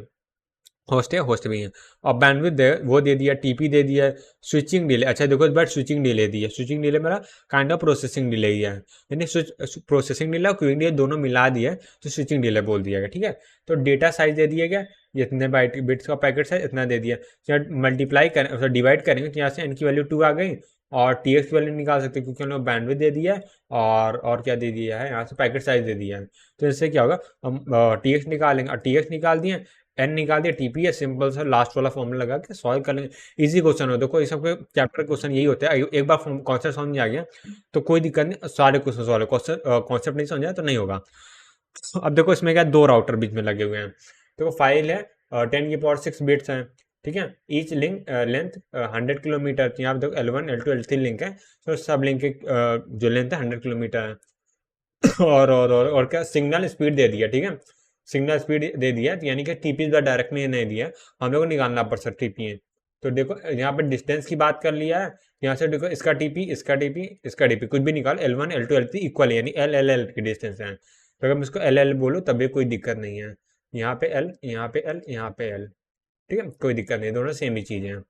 होस्ट भी है। और बैंडविड्थ दे वो दे दिया, टीपी दे दिया, स्विचिंग डिले। अच्छा देखो इस बार स्विचिंग डिले दी है। स्विचिंग डिले मेरा काइंड ऑफ प्रोसेसिंग डिले ही है, यानी प्रोसेसिंग डिले और क्यूइंग डिले दोनों मिला दिया तो स्विचिंग डिले बोल दिया गया, ठीक है। तो डेटा साइज दे दिया गया, ये इतने बाइट बिट्स का पैकेट साइज इतना दे दिया। मल्टीप्लाई करें, डिवाइड करेंगे तो यहाँ से एन की वैल्यू 2 आ गई, और टी एक्स की वैल्यू निकाल सकते हैं क्योंकि हमने बैंडविड्थ दे दिया है और क्या दे दिया है यहाँ से पैकेट साइज दे दिया है। तो इससे क्या होगा, हम टी एक्स निकालेंगे और टी एक्स निकाल दिए, एन निकाल दिया, टीपी है, सिंपल सा लास्ट वाला फॉर्मूला लगा के सॉल्व कर लेंगे। इजी क्वेश्चन हो, देखो ये सबके चैप्टर क्वेश्चन यही होते हैं। एक बार कॉन्सेप्ट समझ आ गया तो कोई दिक्कत नहीं, सारे क्वेश्चन सॉल्व। कॉन्सेप्ट नहीं समझा तो नहीं होगा। अब देखो इसमें क्या, 2 राउटर बीच में लगे हुए हैं। देखो फाइल है 10⁶ बिट्स है, ठीक है। Each link length 100 kilometre. तो यहाँ पे देखो L1 L2 L3 लिंक है, तो सब लिंक की जो लेंथ है 100 किलोमीटर है। और क्या, सिग्नल स्पीड दे दिया, ठीक है। सिग्नल स्पीड दे दिया, तो यानी कि टीपी डायरेक्ट में नहीं दिया, हम लोग को निकालना पड़ सकता टीपी है। तो देखो यहाँ पे डिस्टेंस की बात कर लिया है, यहाँ से देखो इसका टीपी, इसका टीपी, इसका टीपी कुछ भी निकाल, L1 L2 L3 इक्वल है, यानी L की डिस्टेंस है। तो अगर मैं इसको L बोलूँ तब भी कोई दिक्कत नहीं है। यहाँ पे L, यहाँ पे L, यहाँ पे L, ठीक है, कोई दिक्कत नहीं, दोनों सेम ही चीज़ें हैं।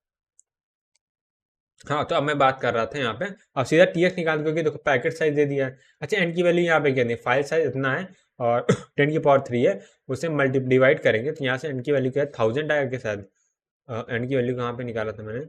हाँ तो अब मैं बात कर रहा था यहाँ पे, अब सीधा टी एक्स निकाल, क्योंकि देखो पैकेट साइज दे दिया है। अच्छा एन की वैल्यू यहाँ पे क्या दी, फाइल साइज इतना है और 10⁻³ है, उसे मल्टी डिवाइड करेंगे तो यहाँ से एन की वैल्यू क्या है, 1000 आएगा के साथ। एन की वैल्यू कहाँ पे निकाला था मैंने,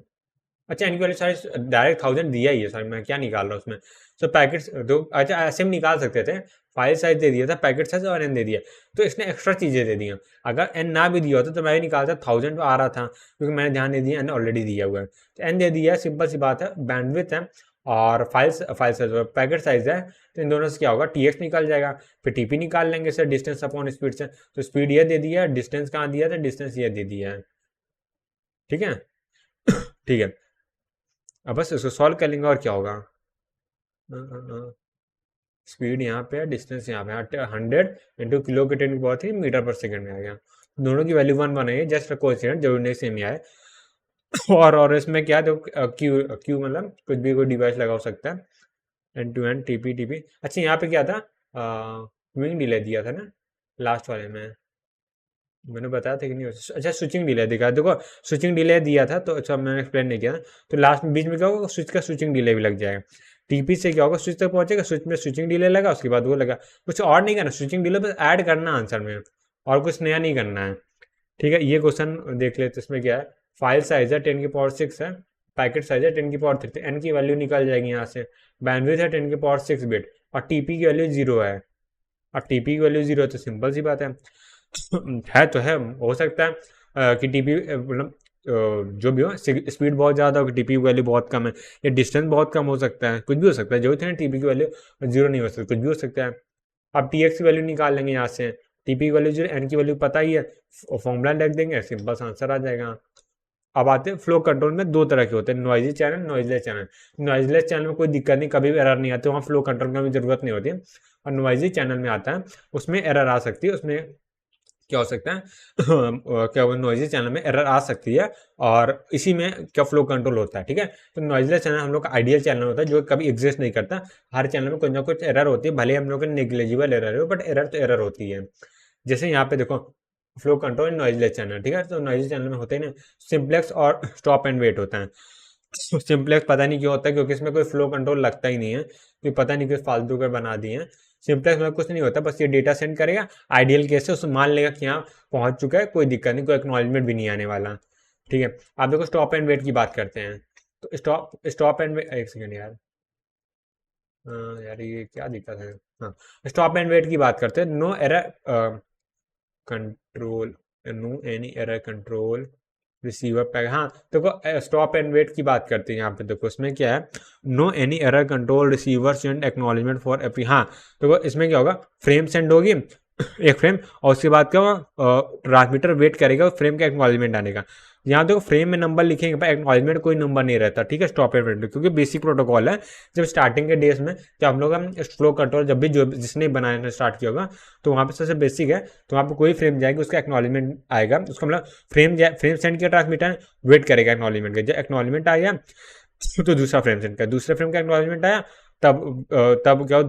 अच्छा एन की वैल्यू सारी डायरेक्ट 1000 दिया ही है सर, मैं क्या निकाल रहा हूँ उसमें। सो पैकेट्स तो अच्छा ऐसे हम निकाल सकते थे, फाइल साइज दे दिया था, पैकेट साइज और एन दे दिया, तो इसने एक्स्ट्रा चीज़ें दे दी हैं। अगर एन ना भी दिया होता तो मैं भी निकालता, 1000 तो आ रहा था क्योंकि मैंने ध्यान नहीं दिया, एन ऑलरेडी दिया हुआ है। तो एन दे दिया है, सिंपल सी बात है, बैंडविड्थ है और फाइल साइज पैकेट साइज है, तो इन दोनों से क्या होगा, टी एक्स निकल जाएगा। फिर टीपी निकाल लेंगे सर, डिस्टेंस अपॉन स्पीड से। तो स्पीड ये दे दिया है, डिस्टेंस कहाँ दिया था, डिस्टेंस ये दे दिया है, ठीक है। ठीक है, अब बस इसको सॉल्व कर लेंगे और क्या होगा। स्पीड यहाँ पे है, डिस्टेंस यहाँ पे, 100 इंटू किलो के 10⁻³ मीटर पर सेकंड में आ गया। दोनों की वैल्यू 1 1 है, जस्ट कोइंसिडेंट, जरूरी नहीं सेम ही आए। और इसमें क्या है, तो क्यू क्यू मतलब कुछ भी कोई डिवाइस लगा हो सकता है, end to end TP TP. अच्छा यहाँ पे क्या था, विंग डिले दिया था ना लास्ट वाले में, मैंने बताया था कि नहीं। अच्छा स्विचिंग डिले दिखा, देखो स्विचिंग डिले दिया था, तो अच्छा मैंने एक्सप्लेन नहीं किया। तो लास्ट में बीच में क्या होगा, स्विच का स्विचिंग डिले भी लग जाएगा। टीपी से क्या होगा, स्विच तक पहुंचेगा, स्विच में स्विचिंग डिले लगा, उसके बाद वो लगा। कुछ और नहीं करना, स्विचिंग डिले बस ऐड करना आंसर में, और कुछ नया नहीं करना है, ठीक है। ये क्वेश्चन देख लेते, इसमें क्या है, फाइल साइज है 10⁻6 है, पैकेट साइज है 10⁻3, एन की वैल्यू निकल जाएगी यहाँ से। बैंडविड्थ है 10⁻6 बिट और टीपी की वैल्यू 0 है, और टीपी की वैल्यू 0 है तो सिंपल सी बात है तो है, हो सकता है कि टीपी मतलब जो भी हो, स्पीड बहुत ज़्यादा हो, टीपी की वैल्यू बहुत कम है, या डिस्टेंस बहुत कम हो सकता है, कुछ भी हो सकता है। जो थे टीपी की वैल्यू 0 नहीं हो सकती, कुछ भी हो सकता है। अब टी एक्स की वैल्यू निकाल लेंगे यहाँ से, टीपी की वैल्यू 0, एन की वैल्यू पता ही है, फॉर्मूला लिख देंगे, सिंपल सा आंसर आ जाएगा। अब आते हैं फ्लो कंट्रोल में, 2 तरह के होते हैं, noisy channel, noiseless channel. Noiseless channel में कोई दिक्कत नहीं, कभी भी एरर नहीं आती, वहाँ फ्लो कंट्रोल की भी जरूरत नहीं होती। और नॉइजी चैनल में आता है, उसमें एरर आ सकती है, उसमें क्या हो सकता है क्या वो नॉइजी चैनल में एरर आ सकती है, और इसी में क्या फ्लो कंट्रोल होता है, ठीक है। तो नॉइजलेस चैनल हम लोग का आइडियल चैनल होता है, जो कभी एग्जिस्ट नहीं करता। हर चैनल में कुछ ना कुछ एरर होती है, भले हम लोग का नेग्लिजिबल एरर हो, बट एरर तो एरर होती है। जैसे यहाँ पे देखो, फ्लो कंट्रोल नॉइजलेस चैनल, ठीक है। तो नॉइजलेस चैनल में होते हैं ना सिंप्लेक्स और स्टॉप एंड वेट होता है। सिंप्लेक्स पता नहीं क्यों होता है, क्योंकि इसमें कोई फ्लो कंट्रोल लगता ही नहीं है, क्योंकि पता नहीं किस फालतू का बना दिए हैं। सिंप्लेक्स में कुछ नहीं होता, बस ये डेटा सेंड करेगा, आइडियल केस है, उसमें मान लेगा कि यहाँ पहुंच चुका है, कोई दिक्कत नहीं, कोई एक्नॉलेजमेंट भी नहीं आने वाला, ठीक है। आप देखो स्टॉप एंड वेट की बात करते हैं, तो स्टॉप एंड वेट, एक सेकेंड यार, यार ये क्या दिक्कत है। हाँ, स्टॉप एंड वेट की बात करते हैं, no error control, no any error control receiver pack. हाँ देखो स्टॉप एंड वेट की बात करते हैं यहाँ पे, देखो इसमें क्या है, no any error control receiver send acknowledgement for AP. हाँ देखो इसमें क्या होगा, फ्रेम सेंड होगी एक फ्रेम, और उसके बाद क्या होगा, ट्रांसमीटर वेट करेगा फ्रेम का एक्नॉलेजमेंट आने का। यहाँ देखो फ्रेम में नंबर लिखेंगे, पर एक्नॉलेजमेंट कोई नंबर नहीं रहता, ठीक है, स्टॉप एंड वेट, क्योंकि बेसिक प्रोटोकॉल है। जब स्टार्टिंग के डेज में जब हम लोग फ्लो कंट्रोल जब भी जो जिसने बनाया स्टार्ट किया होगा, तो वहाँ पे सबसे बेसिक है, तो वहाँ पे कोई फ्रेम जाएगी, उसका एक्नॉलेजमेंट आएगा, उसका मतलब फ्रेम सेंड किया, ट्रांसमीटर वेट करेगा एक्नॉलेजमेंट का, जब एक्नॉलेजमेंट आया तो दूसरा फ्रेम सेंड करेगा, दूसरे फ्रेम का एक्नॉलेजमेंट आया तब क्या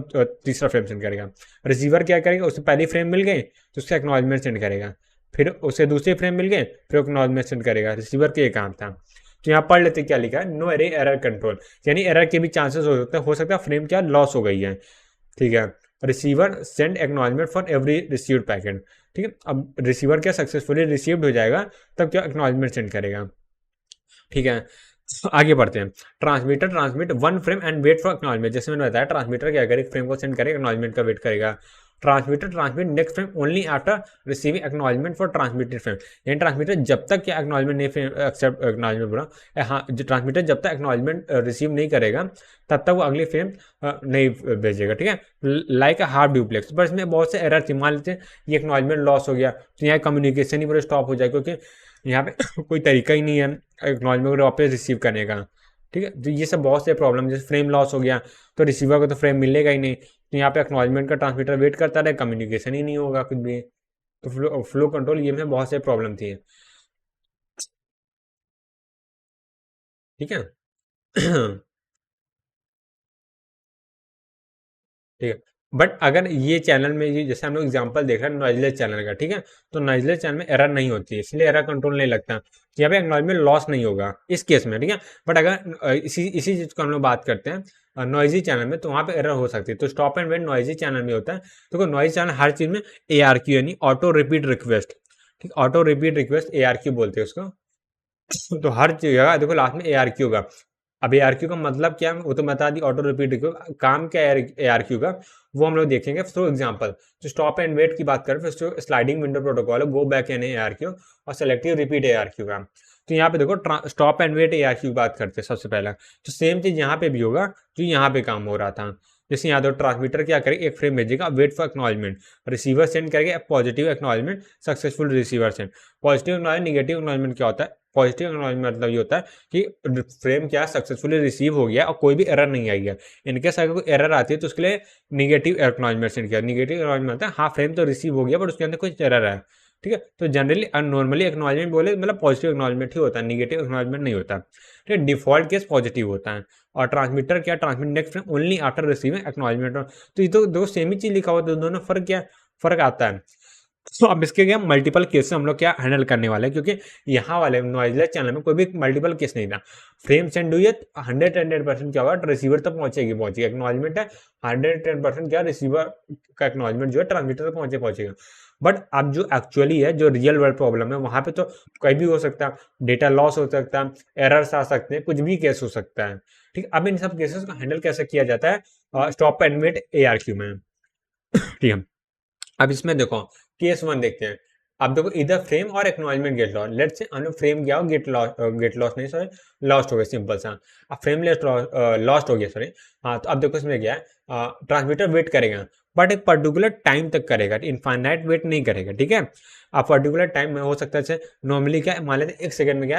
तीसरा फ्रेम सेंड करेगा। रिसीवर क्या करेगा, उससे पहली फ्रेम मिल गई तो उसका एक्नॉलेजमेंट सेंड करेगा, फिर उसे दूसरे फ्रेम मिल गए, फिर एक्नॉलेजमेंट सेंड करेगा। रिसीवर के ये काम था। तो यहाँ पढ़ लेते क्या लिखा है, नो एरे एरर कंट्रोल, यानी एरर के भी चांसेस हो सकता है फ्रेम क्या लॉस हो गई है। ठीक है, receiver send acknowledgement for every received packet. ठीक है, अब रिसीवर क्या सक्सेसफुली रिसीव्ड हो जाएगा तब क्या एक्नॉलेजमेंट सेंड करेगा। ठीक है, आगे बढ़ते हैं। Transmitter transmit one frame and wait for acknowledgement, जैसे मैंने बताया ट्रांसमीटर क्या करेगा, फ्रेम को सेंड करेगा, एक्नॉलेजमेंट का वेट करेगा। Transmitter transmit next frame only after receiving acknowledgement for transmitted frame, यानी ट्रांसमीटर जब तक क्या एक्नॉलेजमेंट नहीं एक्सेप्ट एक्नॉलेजमेंट बोला, हाँ ट्रांसमीटर जब तक एक्नॉलेजमेंट रिसीव नहीं करेगा तब तक वो अगली फ्रेम नहीं भेजेगा। ठीक है, लाइक अ हार्ड ड्यूप्लेक्स, पर इसमें बहुत से एरर थे। मान लेते हैं ये एक्नॉलेजमेंट लॉस हो गया तो यहाँ कम्युनिकेशन ही पूरा स्टॉप हो जाएगा, क्योंकि यहाँ पे कोई तरीका ही नहीं है एक्नॉलेजमेंट को वापस रिसीव करने का। ठीक है, तो ये सब बहुत से प्रॉब्लम, जैसे फ्रेम लॉस हो गया तो रिसीवर को तो फ्रेम मिलेगा ही नहीं, तो यहाँ पे एक्नॉलेजमेंट का ट्रांसमीटर वेट करता रहे, कम्युनिकेशन ही नहीं होगा कुछ भी। तो फ्लो कंट्रोल ये में बहुत से प्रॉब्लम थी। ठीक है ठीक है, बट अगर ये चैनल में ये जैसे हम लोग एग्जांपल देख रहे हैं नॉइजलेस चैनल का, ठीक है, तो नॉइजलेस चैनल में एरर नहीं होती है, इसलिए एरर कंट्रोल नहीं लगता, तो यहाँ पे एक्नॉलेजमेंट लॉस नहीं होगा इस केस में। ठीक है, बट अगर इसी चीज को हम लोग बात करते हैं नॉइजी चैनल में, तो वहाँ पे एरर हो सकती है। तो stop and wait noisy channel में होता है, तो नॉइज चैनल हर चीज में ARQ यानी ऑटो रिपीट रिक्वेस्ट, ठीक, ऑटो रिपीट रिक्वेस्ट ARQ बोलते हैं उसको। तो हर जगह देखो लास्ट में ARQ होगा। अब ARQ का मतलब क्या है वो तो बता दी, ऑटो रिपीट काम क्या है ARQ का वो हम लोग देखेंगे थ्रू एग्जांपल। तो स्टॉप एंड वेट की बात करें, फिर स्लाइडिंग विंडो प्रोटोकॉल है, गो बैक यानी ARQ, और सेलेक्टिव रिपीट ARQ का। तो यहाँ पे देखो स्टॉप एंड वेट ARQ की बात करते हैं सबसे पहला, तो सेम चीज यहाँ पे भी होगा जो यहाँ पे काम हो रहा था। जैसे यहाँ देखो ट्रांसमीटर क्या करेगा, एक फ्रेम भेजेगा, wait for acknowledgement, receiver send करेगा positive acknowledgement, successful receiver send. Positive acknowledgement negative acknowledgement क्या होता है, पॉजिटिव एक्नॉलेजमेंट मतलब ये होता है कि फ्रेम क्या सक्सेसफुली रिसीव हो गया और कोई भी एरर नहीं आई है। इनकेस अगर कोई एरर आती है तो उसके लिए निगेटिव एक्नॉलेजमेंट सेंड किया। निगेटिव एक्नॉलेजमेंट होता है हाँ फ्रेम तो रिसीव हो गया बट उसके अंदर कुछ एरर है। ठीक है, तो जनरली नॉर्मली एक्नॉलेजमेंट बोले मतलब पॉजिटिव एक्नॉलेजमेंट ही होता है, निगेटिव एक्नॉलेजमेंट नहीं होता। ठीक है, डिफॉल्ट केस पॉजिटिव होता है। और ट्रांसमीटर क्या, transmit next frame only after receiving acknowledgement. तो ये तो दो सेम ही चीज लिखा हुआ है, तो दोनों फर्क क्या फर्क आता है। तो अब इसके क्या मल्टीपल केस हम लोग क्या हैंडल करने वाले हैं, क्योंकि यहाँ वाले नॉइजलेस चैनल में कोई भी मल्टीपल केस नहीं था। फ्रेम सेंड हुई है 100% क्या होगा, रिसीवर तक पहुंचेगी एक्नॉलेजमेंट है 110% क्या रिसीवर का एक्नॉलेजमेंट जो है ट्रांसमीटर तक पहुंचेगा। बट अब जो एक्चुअली है, जो रियल वर्ल्ड प्रॉब्लम है, वहां पे तो कोई भी हो सकता है, डेटा लॉस हो सकता है, एरर्स आ सकते हैं, कुछ भी केस हो सकता है। ठीक, अब इन सब केसेस को हैंडल कैसे किया जाता है स्टॉप एंड वेट ARQ में। ठीक है, अब इसमें देखो केस वन देखते हैं। अब देखो इधर फ्रेम और acknowledgement gate loss, let's say हम फ्रेम गया हो गेट लॉस नहीं सॉरी लॉस्ट हो गया सिंपल सा। अब फ्रेम लॉस्ट हो गया सॉरी। हाँ, तो अब देखो इसमें क्या है, ट्रांसमीटर वेट करेगा बट एक पर्टिकुलर टाइम तक करेगा, इनफाइनाइट वेट नहीं करेगा। ठीक है, अब पर्टिकुलर टाइम में हो सकता है नॉर्मली क्या मान लेते हैं 1 सेकंड में क्या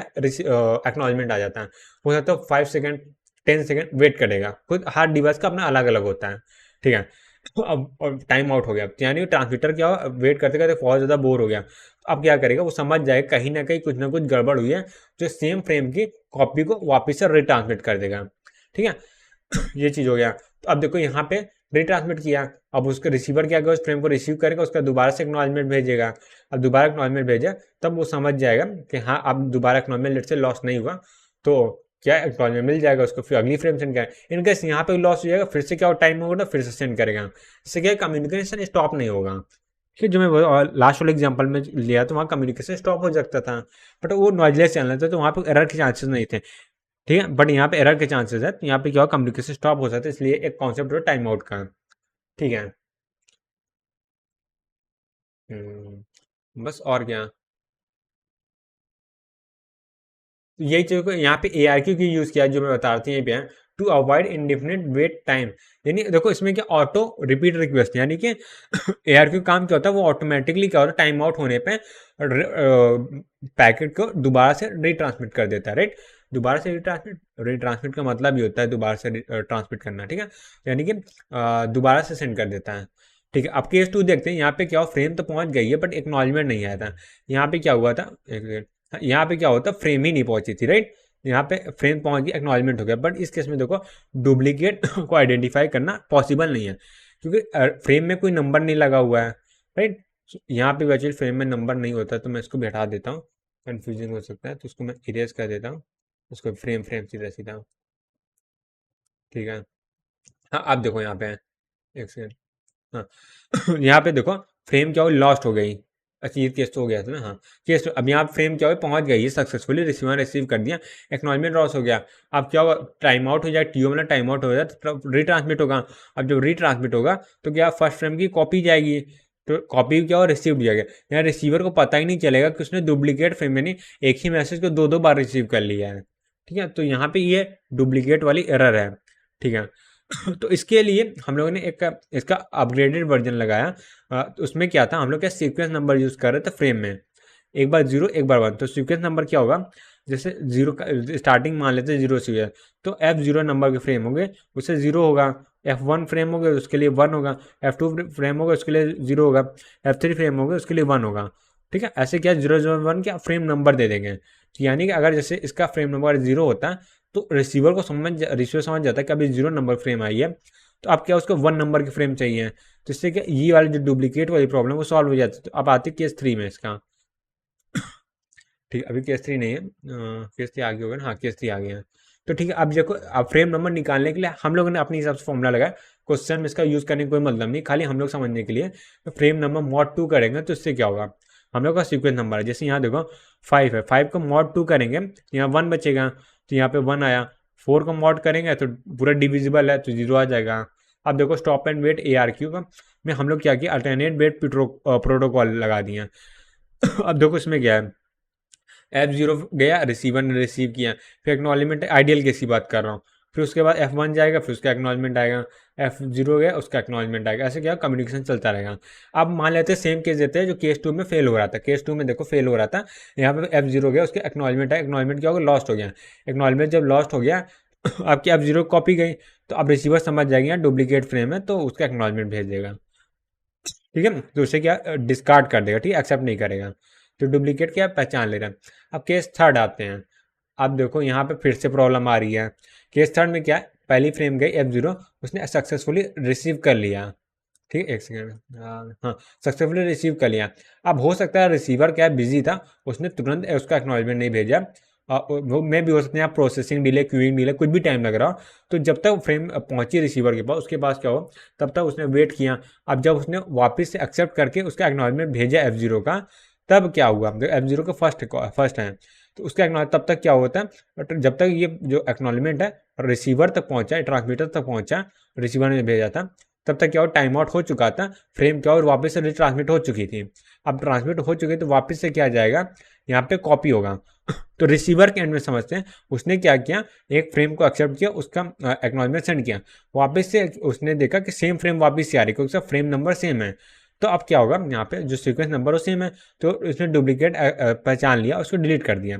एक्नॉलेजमेंट आ जाता है, हो सकता है 5 सेकंड 10 सेकंड वेट करेगा, खुद हर डिवाइस का अपना अलग अलग होता है। ठीक है, तो अब टाइम आउट हो गया, यानी ट्रांसमीटर क्या वेट करते करते बहुत ज़्यादा बोर हो गया। तो अब क्या करेगा, वो समझ जाएगा कहीं ना कहीं कुछ ना कुछ गड़बड़ हुई है, जो सेम फ्रेम की कॉपी को वापस से रिट्रांसमिट कर देगा। ठीक है, ये चीज़ हो गया। तो अब देखो यहाँ पे रिट्रांसमिट किया, अब उसका रिसीवर क्या करेगा, उस फ्रेम को रिसीव करेगा, उसका दोबारा से एक्नॉलेजमेंट भेजेगा। अब दोबारा एक्नॉलेजमेंट भेजा तब वो समझ जाएगा कि हाँ अब दोबारा एक्नॉलेजमेंट लेट से लॉस नहीं हुआ, तो क्या एक्नॉलेजमेंट मिल जाएगा उसको, फिर अगली फ्रेम सेंड करेगा। इनकेस यहाँ पे लॉस हो जाएगा, फिर से क्या टाइम होगा फिर से सेंड करेगा, इससे क्या कम्युनिकेशन स्टॉप नहीं होगा। ठीक है, जो मैं लास्ट वाले एग्जांपल में लिया तो वहाँ कम्युनिकेशन स्टॉप हो सकता था, बट वो नॉइजलेस चैनल था तो वहाँ पे एरर के चांसेस नहीं थे। ठीक है, बट यहाँ पे एरर के चांसेस है, तो यहाँ पे क्या होगा कम्युनिकेशन स्टॉप हो सकता है, इसलिए एक कॉन्सेप्ट है टाइम आउट का। ठीक है, बस और क्या, यही चीज को यहाँ पे ARQ की यूज किया जो मैं बता रही हूँ यहाँ पे, to avoid indefinite wait time. यानी देखो इसमें क्या ऑटो रिपीट रिक्वेस्ट, यानी कि ARQ काम क्या होता है, वो ऑटोमेटिकली क्या होता है टाइम आउट होने पे पैकेट को दोबारा से रिट्रांसमिट कर देता है, राइट। दोबारा से रिट्रांसमिट का मतलब ये होता है दोबारा से ट्रांसमिट करना। ठीक है, यानी कि दोबारा से सेंड कर देता है। ठीक है, अब केस 2 देखते हैं। यहाँ पे क्या हो, फ्रेम तो पहुंच गई है बट एक्नॉलेजमेंट नहीं आया था। यहाँ पे क्या हुआ था, एक यहाँ पे क्या होता फ्रेम ही नहीं पहुंची थी, राइट। यहाँ पे फ्रेम पहुंच गई, एक्नॉलेजमेंट हो गया, बट इस केस में देखो डुप्लीकेट को आइडेंटिफाई करना पॉसिबल नहीं है, क्योंकि फ्रेम में कोई नंबर नहीं लगा हुआ है, राइट। यहाँ पे वर्चुअल फ्रेम में नंबर नहीं होता, तो मैं इसको भी हटा देता हूँ, कन्फ्यूजिंग हो सकता है, तो उसको मैं इरेज कर देता हूँ, उसको फ्रेम फ्रेम सीधा सीधा। ठीक है, हाँ आप देखो यहाँ पे है, एक सेकेंड, हाँ यहाँ पे देखो फ्रेम क्या हो, लॉस्ट हो गई। अच्छा ये केस तो हो गया था ना, हाँ केस तो अब यहाँ फ्रेम क्या हो, पहुंच गई सक्सेसफुली, रिसीवर रिसीव कर दिया, एक्नॉलेजमेंट लॉस हो गया। अब क्या होगा, टाइम आउट हो जाए, टीओ मतलब टाइम आउट हो जाए तो रीट्रांसमिट होगा। अब जब रीट्रांसमिट होगा तो क्या फर्स्ट फ्रेम की कॉपी जाएगी, तो कॉपी क्या हो, रिसीव जाएगा। यहाँ रिसीवर को पता ही नहीं चलेगा कि उसने डुप्लीकेट फ्रेम यानी एक ही मैसेज को दो दो बार रिसीव कर लिया है। ठीक है, तो यहाँ पे ये डुप्लीकेट वाली एरर है। ठीक है, तो इसके लिए हम लोगों ने एक इसका अपग्रेडेड वर्जन लगाया। तो उसमें क्या था, हम लोग क्या सीक्वेंस नंबर यूज़ कर रहे थे फ्रेम में, एक बार जीरो एक बार वन। तो सीक्वेंस नंबर क्या होगा, जैसे जीरो का स्टार्टिंग मान लेते हैं जीरो से है, तो F0 नंबर के फ्रेम होंगे उससे जीरो होगा, F1 फ्रेम हो गया उसके लिए वन होगा, F2 फ्रेम होगा उसके लिए जीरो होगा, F3 फ्रेम होगा उसके लिए वन होगा। ठीक है, ऐसे क्या जीरो जीरो वन क्या फ्रेम नंबर दे देंगे। तो यानी कि अगर जैसे इसका फ्रेम नंबर जीरो होता है तो रिसीवर समझ जाता है कि अभी जीरो नंबर फ्रेम आई है, तो अब क्या उसको वन नंबर की फ्रेम चाहिए। तो इससे क्या ये वाली जो डुप्लीकेट वाली प्रॉब्लम वो सॉल्व हो जाती है। तो अब आती है केस 3 में इसका। ठीक है, अभी केस 3 नहीं है, केस 3 आगे होगा ना, हाँ केस 3 आ गया है। तो ठीक है, अब देखो अब फ्रेम नंबर निकालने के लिए हम लोगों ने अपने हिसाब से फॉर्मूला लगाया, क्वेश्चन में इसका यूज़ करने का कोई मतलब नहीं, खाली हम लोग समझने के लिए। तो फ्रेम नंबर मॉड 2 करेंगे तो इससे क्या होगा, हम लोग का सीक्वेंस नंबर है, जैसे यहाँ देखो 5 है, 5 को मॉड 2 करेंगे तो यहाँ 1 बचेगा, तो यहाँ पे 1 आया। 4 को मॉड करेंगे तो पूरा डिविजिबल है तो 0 आ जाएगा। अब देखो स्टॉप एंड वेट ARQ का में हम लोग क्या किया, अल्टरनेट वेट प्रोटोकॉल लगा दिया। अब देखो इसमें क्या है, F0 गया, रिसीवर ने रिसीव किया, फिर एक्नॉलेजमेंट, आइडियल केस की बात कर रहा हूँ, फिर उसके बाद F1 जाएगा, फिर उसका एक्नॉलेजमेंट आएगा, F0 गया उसका एक्नॉलेजमेंट आएगा, ऐसे क्या कम्युनिकेशन चलता रहेगा। अब मान लेते हैं सेम केस देते हैं जो केस 2 में फेल हो रहा था, केस 2 में देखो फेल हो रहा था, यहाँ पे F0 गया उसके एक्नॉलेजमेंट है, एक्नॉलेजमेंट क्या होगा, लॉस्ट हो गया। एक्नॉलेजमेंट जब लॉस्ट हो गया आपकी F0 कॉपी गई, तो अब रिसीवर समझ जाएगा डुप्लीकेट फ्रेम है तो उसका एक्नॉलेजमेंट भेज देगा। ठीक है, तो उसे क्या डिस्कार्ड कर देगा, ठीक है, एक्सेप्ट नहीं करेगा, तो डुप्लीकेट क्या पहचान ले रहा है। अब केस थर्ड आते हैं। अब देखो यहाँ पे फिर से प्रॉब्लम आ रही है। केस थर्ड में क्या है, पहली फ्रेम गई F0, उसने सक्सेसफुली रिसीव कर लिया। ठीक है, एक सेकेंड, हाँ सक्सेसफुली रिसीव कर लिया। अब हो सकता है रिसीवर क्या बिजी था, उसने तुरंत उसका एक्नॉलेजमेंट नहीं भेजा, वो में भी हो सकता है यहाँ प्रोसेसिंग डिले, क्यूइंग डिले, कुछ भी टाइम लग रहा हो। तो जब तक फ्रेम पहुंची रिसीवर के पास, उसके पास क्या हो, तब तक उसने वेट किया। अब जब उसने वापस से एक्सेप्ट करके उसका एक्नॉलेजमेंट भेजा F0 का, तब क्या हुआ, F0 का फर्स्ट है, तो उसका एक्नॉलेज तब तक क्या होता है, बट जब तक ये जो एक्नॉलेजमेंट है रिसीवर तक पहुंचा, ट्रांसमीटर तक पहुंचा, रिसीवर ने भेजा था, तब तक क्या हो, टाइम आउट हो चुका था, फ्रेम क्या और वापस से रिट्रांसमिट हो चुकी थी। अब ट्रांसमिट हो चुकी तो वापस से क्या जाएगा, यहाँ पे कॉपी होगा। तो रिसीवर के एंड में समझते हैं, उसने क्या किया, एक फ्रेम को एक्सेप्ट किया, उसका एक्नॉलेजमेंट सेंड किया, वापस से उसने देखा कि सेम फ्रेम वापस से आ रही है क्योंकि उसका फ्रेम नंबर सेम है। तो अब क्या होगा, यहाँ पे जो सीक्वेंस नंबर वो सेम है, तो उसने डुप्लीकेट पहचान लिया, उसको डिलीट कर दिया।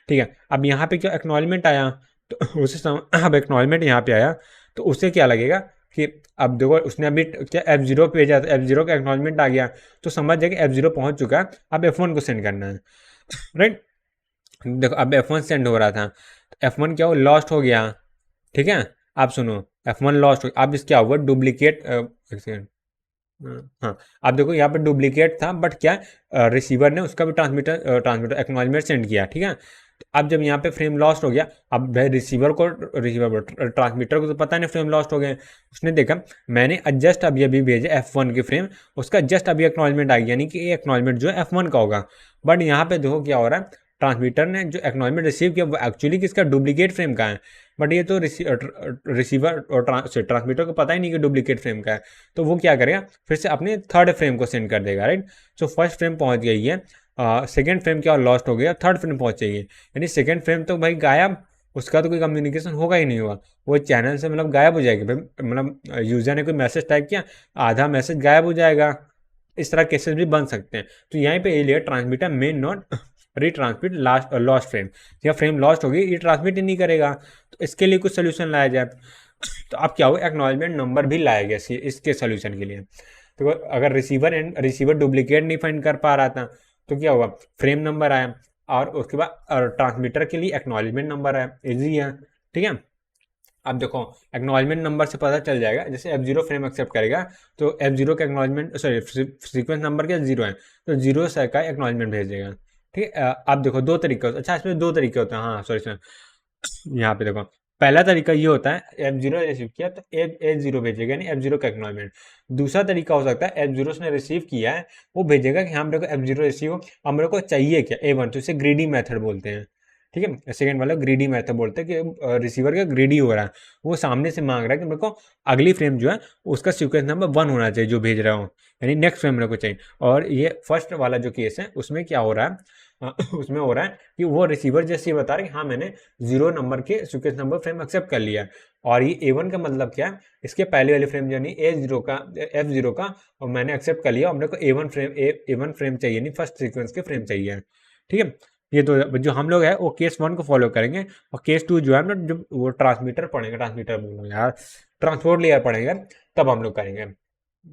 ठीक है, अब यहाँ पे क्या एक्नॉलेजमेंट आया, तो अब एक्नॉलेजमेंट यहाँ पे आया, तो उसे क्या लगेगा कि अब देखो उसने अभी क्या F0 पे भेजा, F0 का एक्नॉलेजमेंट आ गया, तो समझ जाए कि F0 पहुंच चुका है, अब F1 को सेंड करना है। राइट, देखो अब F1 सेंड हो रहा था, तो F1 क्या हो, लॉस्ट हो गया। ठीक है, आप सुनो, F1 लॉस्ट हो गया, अब इस क्या हुआ, डुप्लीकेट, एक सेकेंड, हाँ अब देखो यहाँ पे डुप्लीकेट था, बट क्या रिसीवर ने उसका भी ट्रांसमीटर एक्नॉलेजमेंट सेंड किया। ठीक है, तो अब जब यहाँ पे फ्रेम लॉस्ट हो गया, अब भाई रिसीवर ट्रांसमीटर को तो पता नहीं फ्रेम लॉस्ट हो गए, उसने देखा मैंने जस्ट अभी अभी भेजा F1 की फ्रेम, उसका जस्ट अभी एक्नॉलेजमेंट आ गया, यानी कि ये एक्नॉलेजमेंट जो है F1 का होगा। बट यहाँ पे देखो क्या हो रहा है, ट्रांसमीटर ने जो एक्नॉलेजमेंट रिसीव किया वो एक्चुअली किसका, डुप्लीकेट फ्रेम का है, बट ये तो रिसीवर और ट्रांसमीटर को पता ही नहीं कि डुप्लीकेट फ्रेम का है। तो वो क्या करेगा, फिर से अपने थर्ड फ्रेम को सेंड कर देगा। राइट, सो फर्स्ट फ्रेम पहुंच गई है, सेकेंड फ्रेम क्या लॉस्ट हो गया, थर्ड फ्रेम पहुंच जाइए, यानी सेकेंड फ्रेम तो भाई गायब, उसका तो कोई कम्युनिकेशन होगा ही नहीं हुआ, वो चैनल से मतलब गायब हो जाएगी भाई, मतलब यूजर ने कोई मैसेज टाइप किया, आधा मैसेज गायब हो जाएगा। इस तरह केसेस भी बन सकते हैं। तो यहीं पे ये लिया, transmitter main not retransmit lost frame, या फ्रेम लॉस्ट होगी ये ट्रांसमिट ही नहीं करेगा, तो इसके लिए कुछ सोल्यूशन लाया जाए। तो अब क्या होगा, एक्नॉलेजमेंट नंबर भी लाया गया इसके सोल्यूशन के लिए। तो अगर रिसीवर डुप्लीकेट नहीं फाइंड कर पा रहा था, तो क्या हुआ, फ्रेम नंबर आया, और उसके बाद ट्रांसमीटर के लिए एक्नॉलेजमेंट नंबर आया, इजी है। ठीक है, अब देखो एक्नॉलेजमेंट नंबर से पता चल जाएगा, जैसे F0 फ्रेम एक्सेप्ट करेगा तो F0 का एक्नॉलेजमेंट, सॉरी सीक्वेंस नंबर क्या 0 है, तो 0 से का एक्नॉलेजमेंट भेज देगा। ठीक है। अब देखो दो तरीके होते हैं, अच्छा इसमें दो तरीके होते हैं, हाँ सॉरी सॉरी, यहाँ पे देखो पहला तरीका ये होता है F0 रिसीव किया तो H0 भेजेगा, यानी F0 का एक्नॉलेजमेंट। दूसरा तरीका हो सकता है F0 उसने रिसीव किया है, वो भेजेगा कि हाँ मेरे को F0 रिसीव हो, अब मेरे को चाहिए क्या A1, तो इसे ग्रीडी मेथड बोलते हैं। ठीक है, सेकंड वाला ग्रीडी मेथड बोलते हैं कि रिसीवर का ग्रीडी हो रहा है, वो सामने से मांग रहा है कि मेरे को अगली फ्रेम जो है उसका सीक्वेंस नंबर 1 होना चाहिए जो भेज रहा हूँ, यानी नेक्स्ट फ्रेम मेरे को चाहिए। और ये फर्स्ट वाला जो केस है उसमें क्या हो रहा है, उसमें हो रहा है कि वो रिसीवर जैसे ही बता रहा है कि हाँ मैंने 0 नंबर के सीक्वेंस नंबर फ्रेम एक्सेप्ट कर लिया है, और ये A1 का मतलब क्या है, इसके पहले वाली फ्रेम यानी A0 का F0 का और मैंने एक्सेप्ट कर लिया, और मेरे को A1 फ्रेम चाहिए, नहीं फर्स्ट सीक्वेंस के फ्रेम चाहिए। ठीक है, ये तो जो हम लोग है वो केस 1 को फॉलो करेंगे, और केस 2 जो है ना जब वो ट्रांसमीटर पढ़ेंगे, ट्रांसमीटर बोल रहा हूँ यार, ट्रांसपोर्ट लेयर पढ़ेंगे, तब हम लोग करेंगे,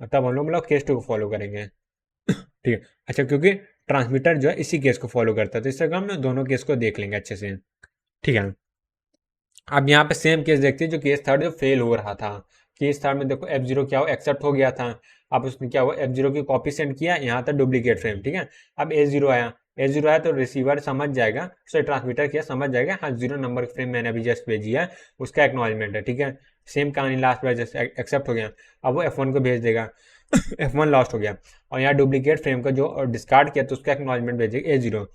तब हम लोग मतलब केस 2 को फॉलो करेंगे। ठीक है, अच्छा क्योंकि ट्रांसमीटर जो है इसी केस को फॉलो करता है, तो इससे हम ना दोनों केस को देख लेंगे अच्छे से। ठीक है, अब यहाँ पे सेम केस देखते हैं, जो केस थर्ड जो फेल हो रहा था। केस थर्ड में देखो F0 क्या हो, एक्सेप्ट हो गया था, अब उसने क्या हुआ F0 की कॉपी सेंड किया, यहाँ था डुप्लीकेट फ्रेम। ठीक है, अब A0 आया, A0 आया तो रिसीवर समझ जाएगा, सॉरी ट्रांसमीटर किया समझ जाएगा, हाँ 0 नंबर की फ्रेम मैंने अभी जस्ट भेजी है, उसका एक्नॉलेजमेंट है। ठीक है, सेम कहानी लास्ट बार जैसे एक्सेप्ट हो गया, अब वो F1 को भेज देगा, F1 लॉस्ट हो गया, और यहाँ डुप्लीकेट फ्रेम का जो डिस्कार्ड किया तो उसका एक्नॉलेजमेंट भेजेगा A0।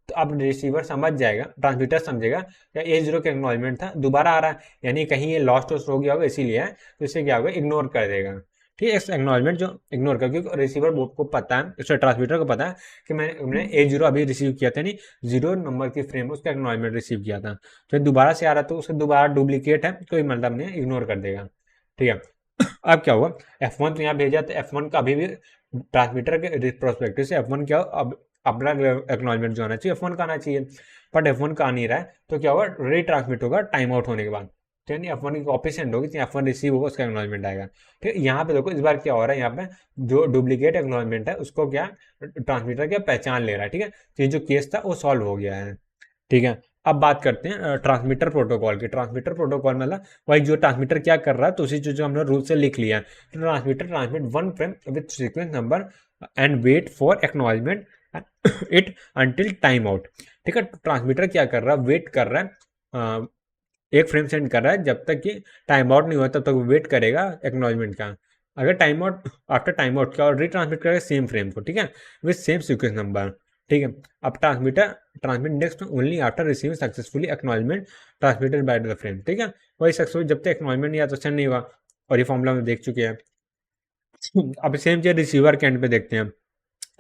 तो अब रिसीवर समझ जाएगा, ट्रांसमीटर समझेगा क्या A0 का एक्नॉलेजमेंट था, दोबारा आ रहा है, यानी कहीं ये लॉस्ट हो गया होगा इसीलिए है, तो इससे क्या होगा इग्नोर कर देगा। ठीक है, इस एक्नॉलेजमेंट जो इग्नोर कर, क्योंकि रिसीवर बोर्ड को पता है, उससे ट्रांसमीटर को पता है कि मैंने A0 अभी रिसीव किया था, नहीं 0 नंबर की फ्रेम उसका एक्नॉलेजमेंट रिसीव किया था, तो दोबारा से आ रहा तो उसका दोबारा डुप्लीकेट है, कोई मतलब नहीं, इग्नोर कर देगा। ठीक है, अब क्या हुआ F1 तो यहाँ भेजा, तो F1 का अभी भी ट्रांसमीटर के प्रोस्पेक्टिव से F1 क्या अब अपना एक्नॉलेजमेंट जो आना चाहिए F1 का आना चाहिए, बट F1 का आ नहीं रहा है, तो क्या होगा रीट्रांसमिट होगा टाइम आउट होने के बाद, तो यानी F1 की कॉपी सेंड होगी, तो F1 रिसीव होगा, उसका एक्नॉलेजमेंट आएगा। ठीक है, यहाँ पे देखो इस बार क्या हो रहा है, यहाँ पे जो डुप्लीकेट एक्नॉलेजमेंट है उसको क्या ट्रांसमीटर क्या पहचान ले रहा है। ठीक है, तो ये जो केस था वो सॉल्व हो गया है। ठीक है, अब बात करते हैं ट्रांसमीटर प्रोटोकॉल की। ट्रांसमीटर प्रोटोकॉल मतलब वही जो ट्रांसमीटर क्या कर रहा है, तो उसी चीज जो हमने रूल से लिख लिया है, तो transmitter transmit 1 frame with sequence number and wait for acknowledgement it until time out. ठीक है, ट्रांसमीटर क्या कर रहा है, वेट कर रहा है, एक फ्रेम सेंड कर रहा है, जब तक कि टाइम आउट नहीं हुआ तब तक वेट करेगा एक्नॉलेजमेंट का, अगर time out after time out का और रीट्रांसमिट करेगा सेम फ्रेम को। ठीक है, विद सेम सीक्वेंस नंबर। ठीक है, अब transmitter transmit next only after receiving successfully acknowledgement transmitted by the frame. ठीक है, वही सक्सेसफुल जब तक एक्नॉलेजमेंट नहीं आता सेंड नहीं हुआ, और ये फॉर्मूला में देख चुके हैं। अब सेम चीज रिसीवर के एंड पे देखते हैं,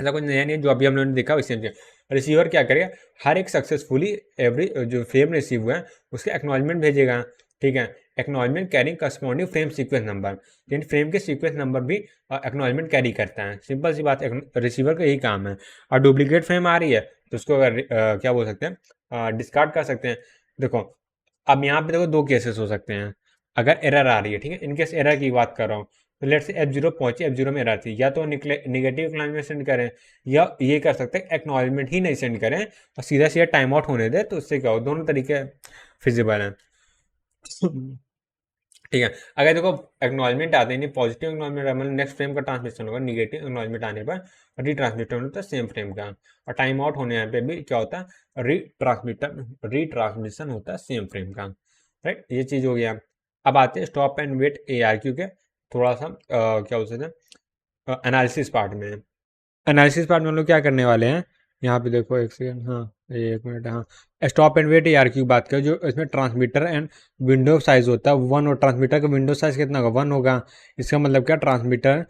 ऐसा कुछ नया नहीं है, जो अभी हम लोगों ने देखा वैसे रिसीवर क्या करेगा, हर एक सक्सेसफुली एवरी जो फ्रेम रिसीव हुआ है उसके एक्नॉलेजमेंट भेजेगा। ठीक है, acknowledgement carrying corresponding frame sequence number, यानी फ्रेम के सीक्वेंस नंबर भी एक्नॉलेजमेंट कैरी करता है, सिंपल सी बात, रिसीवर का यही काम है। और डुप्लीकेट फ्रेम आ रही है तो उसको अगर क्या बोल सकते हैं, डिस्कार्ड कर सकते हैं। देखो अब यहाँ पे देखो दो केसेस हो सकते हैं, अगर एरर आ रही है, ठीक है, इनकेस एरर की बात कर रहा हूँ, तो लेट से F0 पहुंचे, F0 में एरर थी, या तो निगेटिव एक्नॉलेजमेंट सेंड करें, या ये कर सकते हैं एक्नॉलेजमेंट ही नहीं सेंड करें और सीधा सीधा टाइम आउट होने दे, तो उससे क्या हो, दोनों तरीके फिजिबल हैं। ठीक है, अगर देखो एक्नॉलेजमेंट आते हैं, पॉजिटिव एक्नॉलेजमेंट मतलब नेक्स्ट फ्रेम का ट्रांसमिशन होगा, निगेटिव एक्नॉलेजमेंट आने पर रीट्रांसमिशन होता है सेम फ्रेम का, और टाइम आउट होने पे भी क्या होता है, रीट्रांसमिशन होता है सेम फ्रेम का। राइट, ये चीज हो गया। अब आते हैं स्टॉप एंड वेट ARQ के थोड़ा सा क्या बोल सकते हैं एनालिसिस पार्ट में। एनालिसिस पार्ट में हम लोग क्या करने वाले हैं, यहाँ पे देखो एक सेकेंड, हाँ एक मिनट, हाँ स्टॉप एंड वेट ARQ की बात करें, जो इसमें ट्रांसमीटर एंड विंडो साइज होता है 1, और ट्रांसमीटर का विंडो साइज कितना होगा 1 होगा। इसका मतलब क्या, ट्रांसमीटर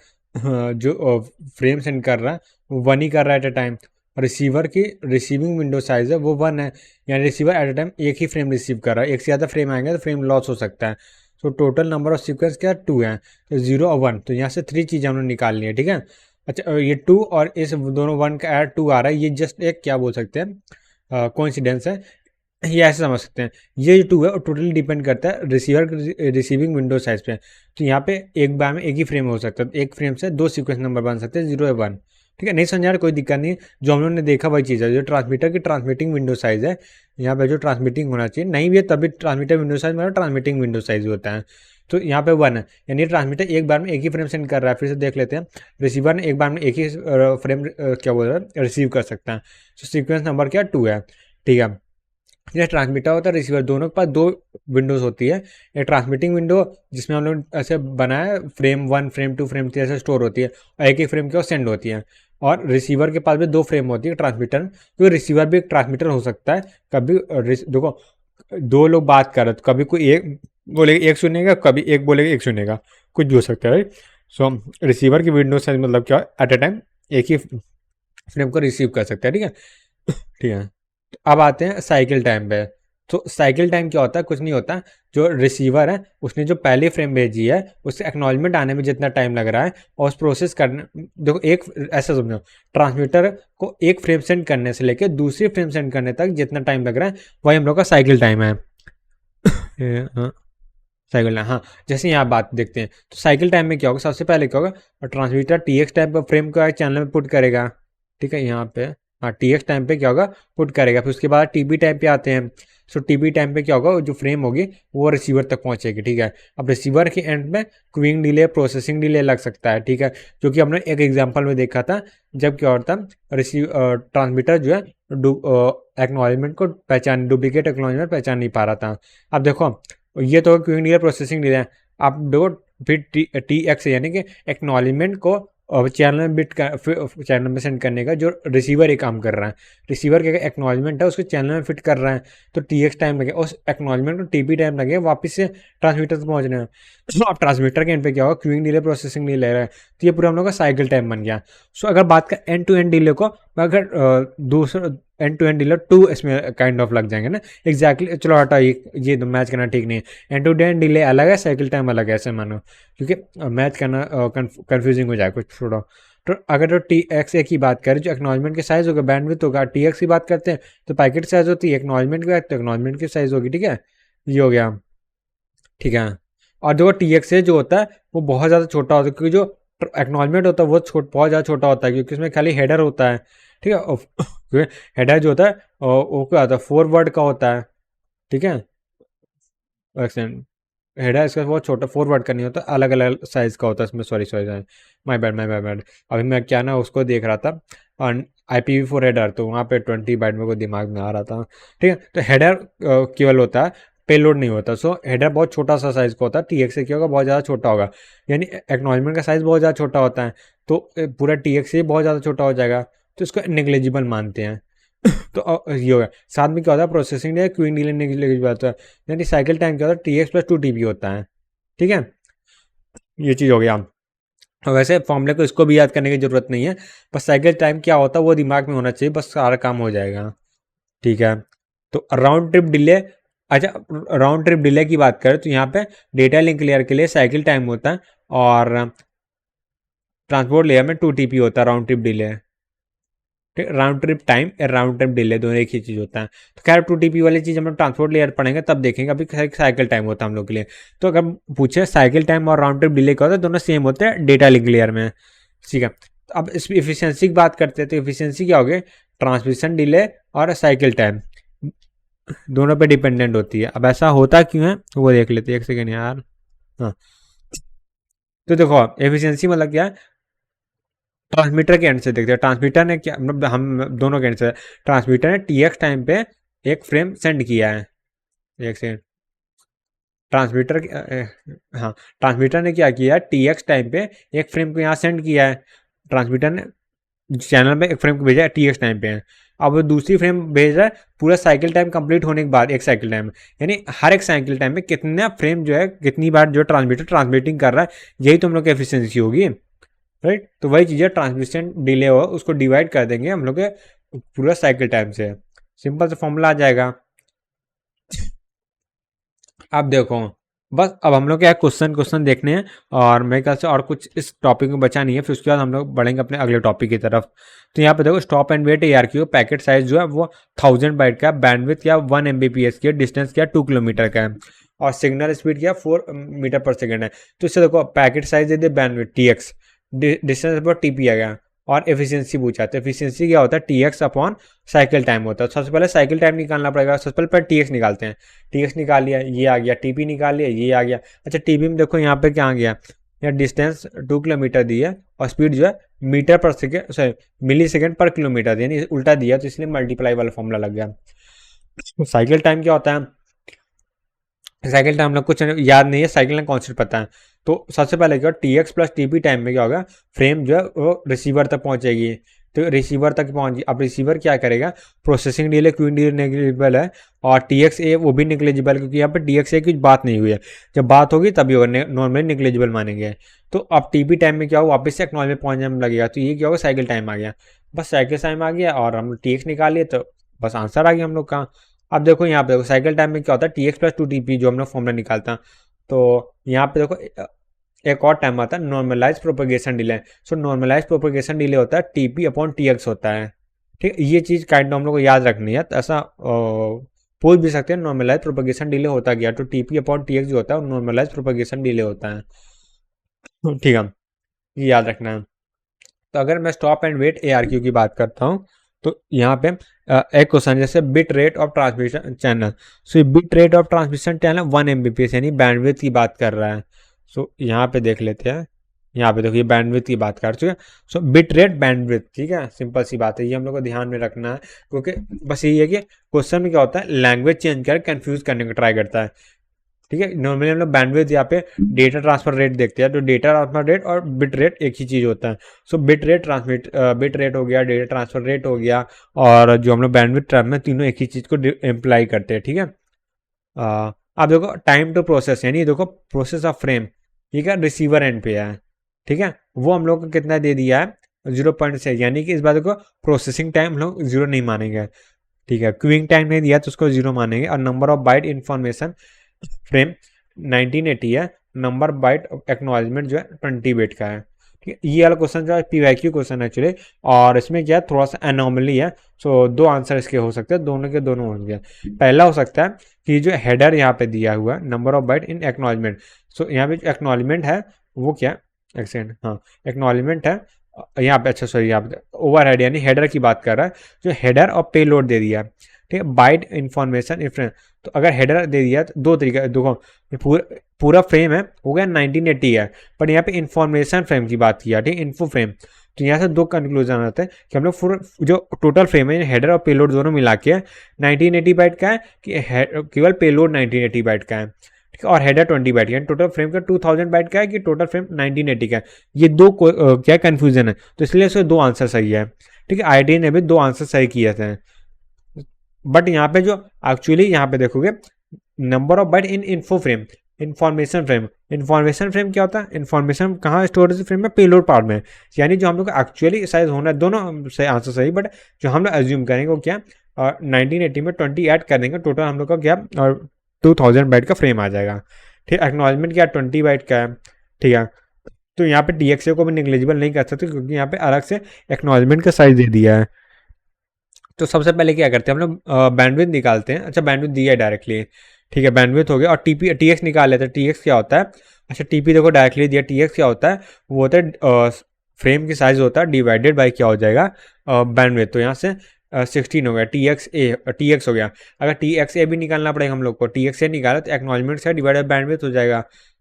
जो फ्रेम सेंड कर रहा है वो 1 ही कर रहा है एट ए टाइम, रिसीवर की रिसीविंग विंडो साइज है वो 1 है, यानी रिसीवर एट ए टाइम एक ही फ्रेम रिसीव कर रहा है, एक से ज़्यादा फ्रेम आएंगे तो फ्रेम लॉस हो सकता है। तो टोटल नंबर ऑफ सीक्वेंस क्या 2 है, तो 0 और 1, तो यहाँ से 3 चीज़ें हमने निकालनी है। ठीक है, अच्छा ये 2 और इस दोनों 1 का ऐड 2 आ रहा है, ये जस्ट एक क्या बोल सकते हैं कोइंसिडेंस है, ये ऐसे समझ सकते हैं। ये जो 2 है वो टोटली डिपेंड करता है रिसीवर रिसीविंग विंडो साइज पे, तो यहाँ पे एक बार में एक ही फ्रेम हो सकता है, एक फ्रेम से 2 सीक्वेंस नंबर बन सकते हैं 0 या 1। ठीक है, नहीं समझ यार कोई दिक्कत नहीं, जो हम लोगों ने देखा वही चीज़ है। जो ट्रांसमीटर की ट्रांसमिटिंग विंडो साइज़ है, यहाँ पे जो ट्रांसमिटिंग होना चाहिए नहीं भी है तभी ट्रांसमीटर विंडो साइज मतलब ट्रांसमिटिंग विंडो साइज होता है। तो यहाँ पे 1 है, यानी ट्रांसमीटर एक बार में एक ही फ्रेम सेंड कर रहा है। फिर से देख लेते हैं, रिसीवर ने एक बार में एक ही फ्रेम क्या बोल रहा है रिसीव कर सकता है। तो सीक्वेंस नंबर क्या 2 है, ठीक है। ये ट्रांसमीटर होता है, रिसीवर, दोनों के पास 2 विंडोज़ होती है। एक ट्रांसमिटिंग विंडो जिसमें हम लोग ऐसे बनाया फ्रेम 1 फ्रेम 2 फ्रेम 3 ऐसे स्टोर होती है, और एक फ्रेम की सेंड होती है। और रिसीवर के पास भी 2 फ्रेम होती है ट्रांसमीटर, क्योंकि रिसीवर भी एक ट्रांसमीटर हो सकता है। कभी देखो 2 लोग बात कर रहे तो कभी कोई एक बोलेगा एक सुनेगा, कभी एक बोलेगा एक सुनेगा, कुछ भी हो सकता है, राइट। सो रिसीवर की विंडो साइज मतलब क्या, एट ए टाइम एक ही फ्रेम को रिसीव कर सकता है, ठीक है। ठीक है, अब आते हैं साइकिल टाइम पे। तो साइकिल टाइम क्या होता है, कुछ नहीं होता। जो रिसीवर है उसने जो पहली फ्रेम भेजी है उससे एक्नॉलेजमेंट आने में जितना टाइम लग रहा है, और उस प्रोसेस करने, देखो एक ऐसा समझो, ट्रांसमीटर को एक फ्रेम सेंड करने से लेकर दूसरी फ्रेम सेंड करने तक जितना टाइम लग रहा है वही हम लोग का साइकिल टाइम है। साइकिल टाइम, हाँ। जैसे यहाँ बात देखते हैं, तो साइकिल टाइम में क्या होगा, सबसे पहले क्या होगा, ट्रांसमीटर TX टाइम पर फ्रेम को चैनल में पुट करेगा, ठीक है। यहाँ पे हाँ TX टाइम पे क्या होगा, पुट करेगा। फिर उसके बाद TB टाइम पे आते हैं। सो TB टाइम पे क्या होगा, जो फ्रेम होगी वो रिसीवर तक पहुंचेगी, ठीक है। अब रिसीवर के एंड में क्यूइंग डिले, प्रोसेसिंग डिले लग सकता है, ठीक है, जो कि हमने एक एग्जाम्पल में देखा था। जब क्या होता है, ट्रांसमीटर जो है एक्नॉलेजमेंट को पहचान, डुप्लीकेट एक्नॉलेजमेंट पहचान नहीं पा रहा था। अब देखो ये तो क्यूइंग डिले, प्रोसेसिंग डिले, आप देखो फिर TX यानी कि एक्नॉलेजमेंट को चैनल में बिट चैनल में सेंड करने का जो रिसीवर एक काम कर रहा है, रिसीवर का एक्नॉलेजमेंट है उसको चैनल में फिट कर रहा है, तो TX टाइम लगे, उस एक्नॉलेजमेंट को TB टाइम लगे वापस से ट्रांसमीटर तक पहुंचने में। तो अब ट्रांसमीटर के एंड पे क्या होगा, क्यूइंग डिले, प्रोसेसिंग डिले ले रहा है, तो ये पूरा हम लोग का साइकिल टाइम बन गया। सो अगर बात का एंड टू एंड डिले को, अगर दूसरा एंड टू एंड डिले 2 इसमें काइंड ऑफ लग जाएंगे ना, एग्जैक्टली। चलो हटा, ये तो मैच करना ठीक नहीं है। एंड टू एंड डिले अलग है, साइकिल टाइम अलग है, ऐसे मानो, क्योंकि मैच करना कंफ्यूजिंग हो जाए कुछ, छोड़ो। तो अगर तो TX की बात करें, जो एक्नॉलेजमेंट के साइज होगा, बैंडविड्थ होगा, TX की बात करते हैं तो पैकेट साइज होती है, एक्नॉलेजमेंट की बात तो एक्नॉलेजमेंट की साइज होगी, ठीक है। ये हो गया, ठीक है। और जो TX जो होता है वो बहुत ज़्यादा छोटा होता है, क्योंकि जो एक्नॉलेजमेंट होता है वो बहुत ज़्यादा छोटा होता है, क्योंकि इसमें खाली हेडर होता है, ठीक है। हेडर जो होता है वो क्या होता है, 4 वर्ड का होता है, ठीक है। हेडर इसका बहुत छोटा, 4 वर्ड का नहीं होता, अलग अलग साइज का होता है इसमें। Sorry sorry, my bad. अभी मैं क्या ना उसको देख रहा था, और IPv4 हेडर, तो वहाँ पे 20 बाइट मेरे को दिमाग में आ रहा था, ठीक है। तो हेडर केवल होता है, पेलोड नहीं होता। सो हेडर बहुत छोटा सा साइज का होता है, TX से क्या होगा, बहुत ज़्यादा छोटा होगा, यानी एक्नॉलेजमेंट का साइज बहुत ज़्यादा छोटा होता है, तो पूरा TX से बहुत ज़्यादा छोटा हो जाएगा, तो इसको नेग्लिजिबल मानते हैं। तो ये हो गया। साथ में क्या होता है, processing delay, queuing delay negligible होता है, यानी साइकिल टाइम क्या होता है, TX + 2 TB होता है, ठीक है। ये चीज़ हो गया। और वैसे फॉर्मूले को इसको भी याद करने की जरूरत नहीं है, बस साइकिल टाइम क्या होता है वो दिमाग में होना चाहिए, बस सारा काम हो जाएगा, ठीक है। तो राउंड ट्रिप डिले, अच्छा राउंड ट्रिप डिले की बात करें तो यहाँ पे डेटा लिंक लेयर के लिए साइकिल टाइम होता है, और ट्रांसपोर्ट लेयर में 2 TP होता है राउंड ट्रिप डिले, ठीक, राउंड ट्रिप टाइम या राउंड ट्रिप डिले दोनों एक ही चीज़ होता है। तो खैर 2 TP वाली चीज़ हम लोग ट्रांसपोर्ट लेयर पढ़ेंगे तब देखेंगे, अभी साइकिल टाइम होता है हम लोग के लिए। तो अगर पूछे साइकिल टाइम और राउंड ट्रिप डिले क्या होता है, दोनों सेम होते हैं डेटा लिंक लेयर में, ठीक है। तो अब इस इफिशियंसी की बात करते हैं, तो इफिशियंसी क्या होगी, ट्रांसमिशन डिले और साइकिल टाइम दोनों पे डिपेंडेंट होती है। अब ऐसा होता क्यों है वो देख लेते हैं, एक सेकेंड यार। हाँ, तो देखो एफिशिएंसी मतलब क्या है, ट्रांसमीटर के एंड से देखते हैं, ट्रांसमीटर ने क्या, मतलब हम दोनों के एंड से, ट्रांसमीटर ने TX टाइम पे एक फ्रेम सेंड किया है, एक सेकेंड, ट्रांसमीटर हाँ, ट्रांसमीटर ने क्या किया है, TX टाइम पे एक फ्रेम को यहाँ सेंड किया है, ट्रांसमीटर ने चैनल में एक फ्रेम को भेजा है, TX टाइम पे है। अब वो दूसरी फ्रेम भेज रहा है पूरा साइकिल टाइम कंप्लीट होने के बाद, एक साइकिल टाइम, यानी हर एक साइकिल टाइम में कितना फ्रेम जो है, कितनी बार जो ट्रांसमीटर ट्रांसमिटिंग कर रहा है, यही तो हम लोग की एफिशिएंसी होगी, राइट। तो वही चीज़ है, ट्रांसमिशन डिले हो उसको डिवाइड कर देंगे हम लोग के पूरा साइकिल टाइम से, सिंपल सा फॉर्मूला आ जाएगा। अब देखो बस, अब हम लोग क्या क्वेश्चन देखने हैं, और मेरे ख्याल से और कुछ इस टॉपिक में बचा नहीं है, फिर उसके बाद हम लोग बढ़ेंगे अपने अगले टॉपिक की तरफ। तो यहाँ पे देखो stop and wait ARQ packet size जो है वो 1000 बाइट का, बैंडविड्थ क्या 1 Mbps की है, डिस्टेंस क्या 2 किलोमीटर का है, और सिग्नल स्पीड क्या 4 मीटर पर सेकेंड है। तो इससे देखो पैकेट साइज दे दे बैंडविड्थ TX, डिस्टेंस पर TP आ गया, और एफिशिएंसी पूछा। तो एफिशिएंसी क्या होता है, T X upon cycle time होता है। सबसे पहले साइकिल टाइम निकालना पड़ेगा, सबसे पहले टी एक्स निकालते हैं। टी एक्स निकाल लिया, ये आ गया, टीपी निकाल लिया, ये आ गया। अच्छा टीपी में देखो यहाँ पे क्या आ गया, यहाँ डिस्टेंस 2 किलोमीटर दी है और स्पीड जो है मीटर पर सेकेंड, सॉरी मिली सेकेंड पर किलोमीटर, यानी उल्टा दिया, तो इसलिए मल्टीप्लाई वाला फॉर्मूला लग गया। साइकिल टाइम क्या होता है, साइकिल टाइम लोग कुछ याद नहीं है, साइकिल टाइम कॉन्सेप्ट पता है। तो सबसे पहले क्या, T X plus T P time में क्या होगा, फ्रेम जो है वो रिसीवर तक पहुंचेगी। तो रिसीवर तक पहुंची, अब रिसीवर क्या करेगा, processing delay, queuing delay negligible है, और टी एक्स ए वो भी नेग्लिजिबल, क्योंकि यहाँ पे टी एक्स ए की बात नहीं हुई है। जब बात होगी तभी होगा, नॉर्मली नेग्लिजिबल मानेंगे। तो अब टी पी टाइम में क्या होगा, वापस से एक्नॉलेज में पहुंचने में लगेगा। तो ये क्या होगा, साइकिल टाइम आ गया। बस साइकिल टाइम आ गया और हम टी एक्स निकाल लिए, तो बस आंसर आ गया हम लोग का। अब देखो यहाँ पे देखो साइकिल टाइम में क्या होता है, T X plus two T P जो हम लोग फॉर्मूला निकालता है। तो यहाँ पे देखो एक और टाइम आता है नॉर्मलाइज प्रोपगेशन डिले। सो नॉर्मलाइज प्रोपगेशन डिले होता है टीपी अपॉन टी एक्स होता है। ठीक, ये चीज़ काइंड हम लोग को याद रखनी है। तो ऐसा पूछ भी सकते हैं, नॉर्मलाइज प्रोपगेशन डिले होता गया, तो टीपी अपॉन टी एक्स जो होता है नॉर्मलाइज प्रोपगेशन डिले होता है। ठीक है, ये याद रखना है। तो अगर मैं स्टॉप एंड वेट ARQ की बात करता हूँ, तो यहाँ पे एक क्वेश्चन जैसे bit rate of transmission channel. So bit rate of transmission channel 1 Mbps यानी बैंडविड्थ की बात कर रहा है। सो यहाँ पे देख लेते हैं, यहाँ पे देखो ये बैंडविड्थ की बात कर चुके। सो बिट रेट बैंडविड्थ, ठीक है, सिंपल सी बात है, ये हम लोग को ध्यान में रखना है, क्योंकि बस यही है कि क्वेश्चन में क्या होता है, लैंग्वेज चेंज कर कंफ्यूज करने का ट्राई करता है। ठीक है, नॉर्मली हम लोग बैंडविड्थ यहाँ पे डेटा ट्रांसफर रेट देखते हैं, तो डेटा ट्रांसफर रेट और बिट रेट एक ही चीज़ होता है। सो बिट रेट बिट रेट हो गया, डेटा ट्रांसफर रेट हो गया, और जो हम लोग बैंडविड्थ टर्म में तीनों एक ही चीज़ को इम्प्लाई करते हैं। ठीक है, अब देखो टाइम टू प्रोसेस, यानी देखो प्रोसेस ऑफ फ्रेम, ठीक है, रिसीवर एंड पे है। ठीक है, वो हम लोग को कितना दे दिया है, 0.6, यानी कि इस बात को प्रोसेसिंग टाइम हम लोग 0 नहीं मानेंगे। ठीक है, क्यूइंग टाइम नहीं दिया तो उसको 0 मानेंगे, और number of bite information frame 1980 है, नंबर बाइट एक्नॉलेजमेंट जो है 20 बिट का है। ठीक है, ये वाला क्वेश्चन जो है PYQ क्वेश्चन एक्चुअली, और इसमें क्या है, थोड़ा सा एनॉमली है। सो दो आंसर इसके हो सकते हैं, दोनों के दोनों होंगे। पहला हो सकता है कि जो हेडर यहाँ पे दिया हुआ है, number of byte in acknowledgement. So यहाँ पे जो एक्नॉलेजमेंट है वो क्या, एक सेकेंड, हाँ एक्नॉलेजमेंट है यहाँ पे, अच्छा सॉरी, यहाँ पे ओवर हेड यानी हेडर की बात कर रहा है, जो हेडर और पे लोड दे दिया। ठीक है, बाइट इन्फॉर्मेशन इफ्रेंस, तो अगर हेडर दे दिया तो दो तरीका, देखो पूरा फ्रेम है हो गया 1980 है, पर यहाँ पे इन्फॉर्मेशन फ्रेम की बात किया, ठीक है, इन्फो फ्रेम। तो यहाँ से दो कंक्लूजन आते हैं कि हम लोग पूरा जो टोटल फ्रेम है हेडर और पेलोड दोनों मिला के 1980 बाइट का है कि केवल पेलोड 1980 बाइट का है। ठीक है, और हेडर 20 बाइट का, टोटल फ्रेम का 2000 बाइट का है कि टोटल फ्रेम 1980 का है। ये दो क्या कन्फ्यूजन है, तो इसलिए इसके दो आंसर सही है। ठीक है, IIT ने भी दो आंसर सही किए थे, बट यहाँ पे जो एक्चुअली यहाँ पे देखोगे number of byte in info frame, information frame, information frame क्या होता है, इन्फॉर्मेशन कहाँ स्टोरेज फ्रेम में, पेलोड पार्ट में, यानी जो हम लोग एक्चुअली साइज होना है, दोनों से आंसर सही, बट जो हम लोग एज्यूम करेंगे वो क्या, 1980 में 20 ऐड कर देंगे, टोटल हम लोग का क्या, और 2000 बाइट का फ्रेम आ जाएगा। ठीक है, एक्नॉलेजमेंट क्या 20 बाइट का है। ठीक है, तो यहाँ पे TXA को भी निगलेजिबल नहीं कर सकते, क्योंकि यहाँ पे अलग से एक्नॉलेजमेंट का साइज दे दिया है। तो सबसे पहले क्या करते हैं हम लोग, बैंडविड्थ निकालते हैं। अच्छा बैंडविड्थ दिया है डायरेक्टली, ठीक है, बैंडविड्थ हो गया, और TX निकाल लेते हैं। TX क्या होता है, अच्छा TP देखो डायरेक्टली दिया, TX क्या होता है, वो होता है फ्रेम की साइज होता है डिवाइडेड बाई क्या हो जाएगा, बैंडविड्थ। तो यहाँ से 16 हो गया, TX हो गया। अगर TXA भी निकालना पड़ेगा हम लोग को, TXA निकाला तो एक्नॉलेजमेंट से डिवाइडेड बैंडविड्थ हो जाएगा।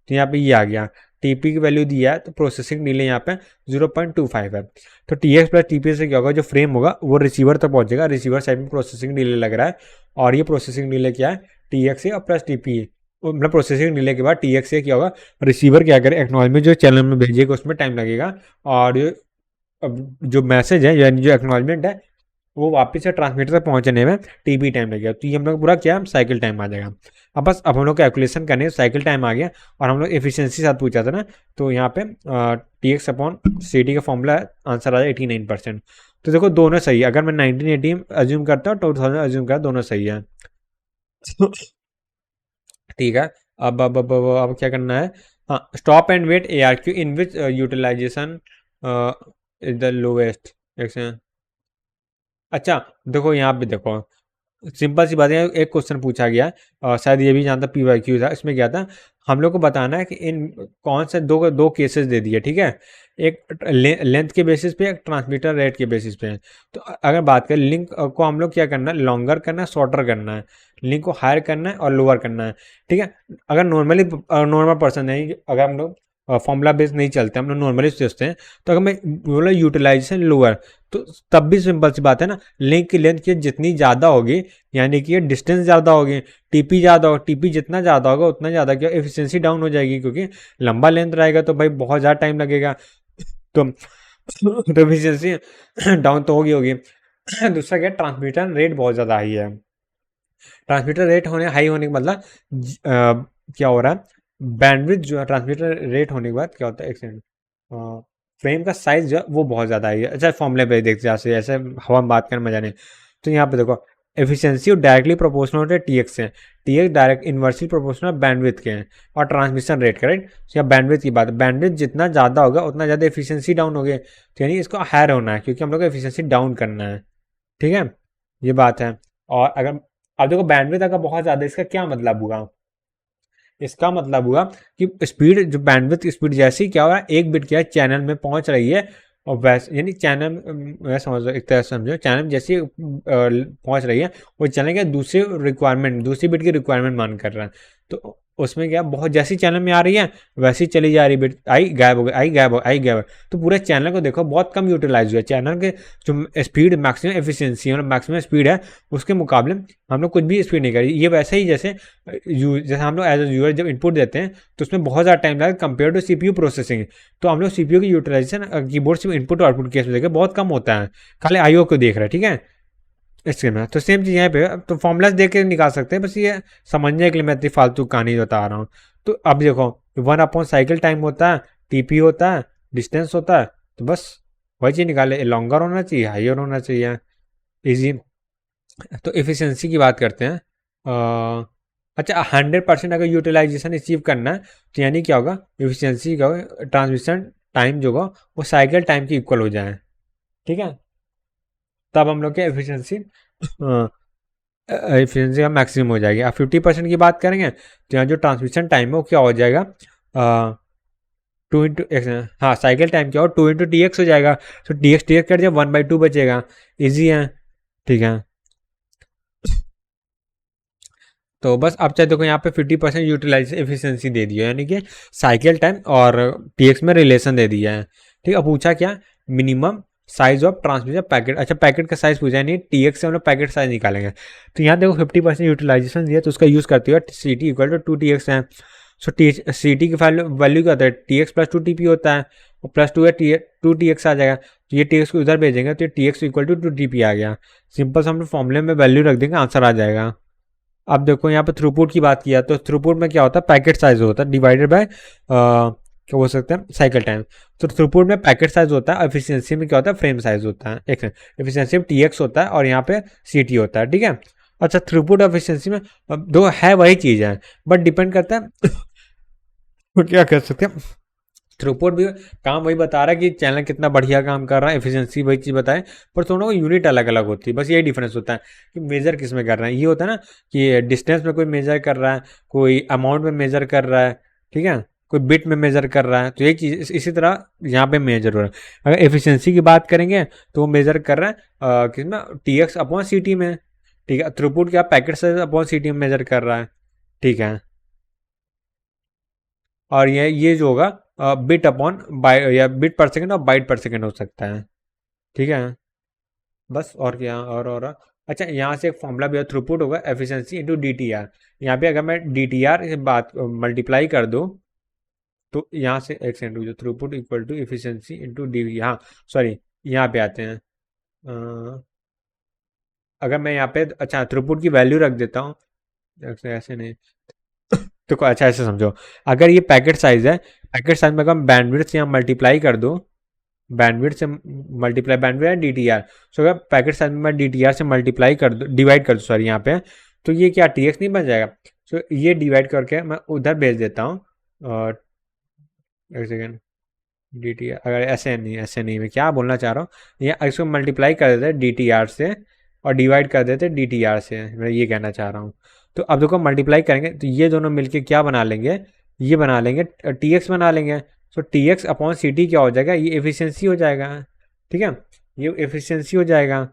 तो यहाँ पे ये आ गया, TP की वैल्यू दिया है, तो प्रोसेसिंग डिले यहाँ पे 0.25 है। तो TX प्लस TP से क्या होगा, जो फ्रेम होगा वो रिसीवर तक पहुंचेगा, रिसीवर साइड में प्रोसेसिंग डिले लग रहा है, और ये प्रोसेसिंग डिले क्या है, TXA और प्लस TP, मतलब प्रोसेसिंग डिले के बाद TXA क्या होगा, रिसीवर क्या करे, एक्नॉलेजमेंट जो चैनल में भेजिएगा उसमें टाइम लगेगा, और जो मैसेज है यानी जो एक्नॉलेजमेंट है वो वापस से ट्रांसमीटर तक पहुंचने में TP टाइम लगेगा। तो ये हम लोग पूरा क्या, साइकिल टाइम आ जाएगा। अब बस अब हम लोग कैलकुलेशन करने, साइकिल टाइम आ गया, और हम लोग एफिशिएंसी साथ पूछा था ना, तो यहाँ पे TX अपॉन CT का फॉर्मूला आंसर आ जाए 89%। तो देखो दोनों सही है, अगर मैं 1980 अज्यूम करता हूँ, 2000 अज्यूम करता, दोनों सही है। ठीक है, अब क्या करना है, हाँ stop and wait ARQ in which utilization is the lowest. अच्छा देखो यहाँ पे देखो, सिंपल सी बात है, एक क्वेश्चन पूछा गया, शायद ये भी जानता PYQ था, इसमें क्या था, हम लोग को बताना है कि इन कौन से दो केसेस दे दिए। ठीक है, एक लेंथ के बेसिस पे, एक ट्रांसमीटर रेट के बेसिस पे है। तो अगर बात करें लिंक को हम लोग क्या करना है, लॉन्गर करना है, शॉर्टर करना है, लिंक को हायर करना है और लोअर करना है, ठीक है। अगर नॉर्मल पर्सन है, अगर हम लोग फॉर्मूला बेस नहीं चलते, हम लोग नॉर्मली सोचते हैं, तो अगर मैं बोला यूटिलाइजेशन लोअर, तो तब भी सिंपल सी बात है ना, लिंक की लेंथ की जितनी ज़्यादा होगी, यानी कि डिस्टेंस ज़्यादा होगी, टीपी ज़्यादा होगा, टीपी जितना ज़्यादा होगा उतना ज़्यादा क्या एफिशिएंसी डाउन हो जाएगी, क्योंकि लंबा लेंथ रहेगा तो भाई बहुत ज़्यादा टाइम लगेगा, तो एफिशिएंसी डाउन तो होगी। दूसरा क्या, ट्रांसमीटर रेट बहुत ज़्यादा हाई है। ट्रांसमीटर रेट हाई होने के मतलब क्या हो रहा है, बैंडविड्थ जो है ट्रांसमीटर रेट होने के बाद क्या होता है, एक सेकंड, फ्रेम का साइज जो है वो बहुत ज़्यादा हाई है। अच्छा फॉर्मूले पे देखते हैं, ऐसे हवा में बात करने मजा नहीं। तो यहाँ पे देखो एफिशिएंसी डायरेक्टली प्रोपोर्शनल होता है टीएक्स से, TX direct inversely proportional bandwidth के हैं और ट्रांसमिशन रेट, करेक्ट। तो यहाँ बैंडविड्थ की बात है, बैंडविड्थ जितना ज़्यादा होगा उतना ज़्यादा एफिशिएंसी डाउन होगी, तो यानी इसको हायर होना है क्योंकि हम लोग को एफिशिएंसी डाउन करना है, ठीक है, ये बात है। और अगर अब देखो बैंडविड्थ अगर बहुत ज़्यादा, इसका क्या मतलब हुआ, इसका मतलब हुआ कि स्पीड, जो बैंडविड्थ स्पीड जैसी क्या हो रहा है, एक बिट क्या है चैनल में पहुंच रही है, और वैसे यानी चैनल मैं समझ एक तरह से समझो, चैनल जैसी पहुंच रही है, वो चैनल क्या दूसरी रिक्वायरमेंट, दूसरी बिट की रिक्वायरमेंट मान कर रहा है, तो उसमें क्या बहुत जैसी चैनल में आ रही है वैसी चली जा रही बिट, आई गायब हो गई, आई गायब हो, आई गायब हो, तो पूरे चैनल को देखो बहुत कम यूटिलाइज हुआ, चैनल के जो स्पीड मैक्सिमम एफिशिएंसी मतलब मैक्सिमम स्पीड है उसके मुकाबले हम लोग कुछ भी स्पीड नहीं करी। ये वैसे ही जैसे हम लोग एज ए यूजर जब इनपुट देते हैं तो उसमें बहुत ज़्यादा टाइम लगता है कंपेयर टू सीपीयू प्रोसेसिंग, तो हम लोग सीपीयू की यूटिलाइजेशन कीबोर्ड से इनपुट और आउटपुट केस में देखें बहुत कम होता है, खाली आईओ को देख रहा है, ठीक है। इसके में तो सेम चीज़ यहाँ पे, तो फॉर्मूलाज देख के निकाल सकते हैं, बस ये समझने के लिए मैं इतनी फालतू कहानी बता रहा हूँ। तो अब देखो 1 अपॉन साइकिल टाइम होता है, टीपी होता है, डिस्टेंस होता है, तो बस वही चीज़ निकाले, लॉन्गर होना चाहिए, हाइयर होना चाहिए, ईजी। तो एफिशिएंसी की बात करते हैं। अच्छा 100% अगर यूटिलाइजेशन अचीव करना है तो यानी क्या होगा, एफिशिएंसी का ट्रांसमिशन टाइम जो होगा वो साइकिल टाइम के इक्वल हो जाए, ठीक है, तब हम लोग के एफिशिएंसी एफिशिएंसी का मैक्सिमम हो जाएगी। अब 50% की बात करेंगे तो यहाँ जो ट्रांसमिशन टाइम है वो क्या हो जाएगा, 2 × हाँ साइकिल टाइम क्या हो 2 × TX हो जाएगा, तो TX कट जाए 1/2 बचेगा, ईजी है, ठीक है। तो बस अब चाहे देखो यहाँ पे 50% यूटिलाइज एफिशिएंसी दे दिया है, यानी कि साइकिल टाइम और टीएक्स में रिलेशन दे दिया है, ठीक है। पूछा क्या, minimum size of transmission packet, अच्छा पैकेट का साइज पूछा है, नहीं टीएक्स से हम लोग पैकेट साइज निकालेंगे, तो यहाँ देखो 50% यूटिलाइजेशन दिया तो उसका यूज़ करते हुए C T equal to 2TX है, सो सी टी की वैल्यू क्या होता है, TX + 2TP होता है, और +2 है 2TX आ जाएगा, तो ये TX को उधर भेजेंगे तो ये TX इक्वल टू 2TP आ गया, सिंपल से हम लोग फॉर्मूले में वैल्यू रख देंगे, आंसर आ जाएगा। अब देखो यहाँ पे थ्रूपुट की बात किया तो थ्रूपुट में क्या होता है, पैकेट साइज होता है डिवाइडेड बाय क्या बोल सकते हैं, साइकिल टाइम। तो थ्रूपुट में पैकेट साइज होता है, एफिशिएंसी में क्या होता है, फ्रेम साइज होता है, एक एफिशिएंसी में TX होता है और यहाँ पे CT होता है, ठीक है। अच्छा थ्रूपुट एफिशिएंसी में दो है वही चीज़ है, बट डिपेंड करता है तो क्या कर सकते हैं, थ्रूपुट भी काम वही बता रहा है कि चैनल कितना बढ़िया काम कर रहा है, एफिशिएंसी वही चीज़ बताए, पर दोनों को यूनिट अलग अलग होती है, बस यही डिफरेंस होता है कि मेजर किस में कर रहा है। ये होता है ना कि डिस्टेंस में कोई मेजर कर रहा है, कोई अमाउंट में मेजर कर रहा है, ठीक है, कोई बिट में मेजर कर रहा है, तो एक चीज़ इसी तरह यहाँ पे मेजर हो रहा है। अगर एफिशिएंसी की बात करेंगे तो वो मेजर कर रहा है किसमें, TX/CT में, ठीक है। थ्रूपुट क्या पैकेट साइज/CT में मेजर कर रहा है, ठीक है। और ये जो होगा बिट अपॉन बाई या बिट पर सेकेंड और बाइट पर सेकेंड हो सकता है, ठीक है। बस और क्या और अच्छा यहाँ से एक फॉर्मूला भी है, थ्रूपुट होगा एफिशिएंसी इंटू DTR, यहाँ पे अगर मैं DTR से बात मल्टीप्लाई कर दूँ तो यहाँ से एक सेकेंड, जो throughput equal to efficiency into D, हाँ सॉरी यहाँ पे आते हैं, अगर मैं यहाँ पे अच्छा थ्रूपुट की वैल्यू रख देता हूँ, ऐसे नहीं तो अच्छा ऐसे समझो, अगर ये पैकेट साइज है, पैकेट साइज में अगर हम बैंडविड्थ से यहाँ मल्टीप्लाई कर दो, बैंडविड्थ से मल्टीप्लाई बैंडविड्थ DTR, सो अगर पैकेट साइज में मैं DTR से मल्टीप्लाई कर दो, डिवाइड कर दो सॉरी यहाँ पे, तो ये क्या TX नहीं बन जाएगा, सो ये डिवाइड करके मैं उधर भेज देता हूँ, और एक सेकेंड DTR, अगर ऐसे नहीं मैं क्या बोलना चाह रहा हूँ, या इसको मल्टीप्लाई कर देते DTR से और डिवाइड कर देते DTR से, मैं ये कहना चाह रहा हूँ। तो अब देखो मल्टीप्लाई करेंगे तो ये दोनों मिलके क्या बना लेंगे, ये बना लेंगे TX बना लेंगे, so T X upon C T क्या हो जाएगा, ये एफिशिएंसी हो जाएगा, ठीक है, ये एफिशिएंसी हो जाएगा,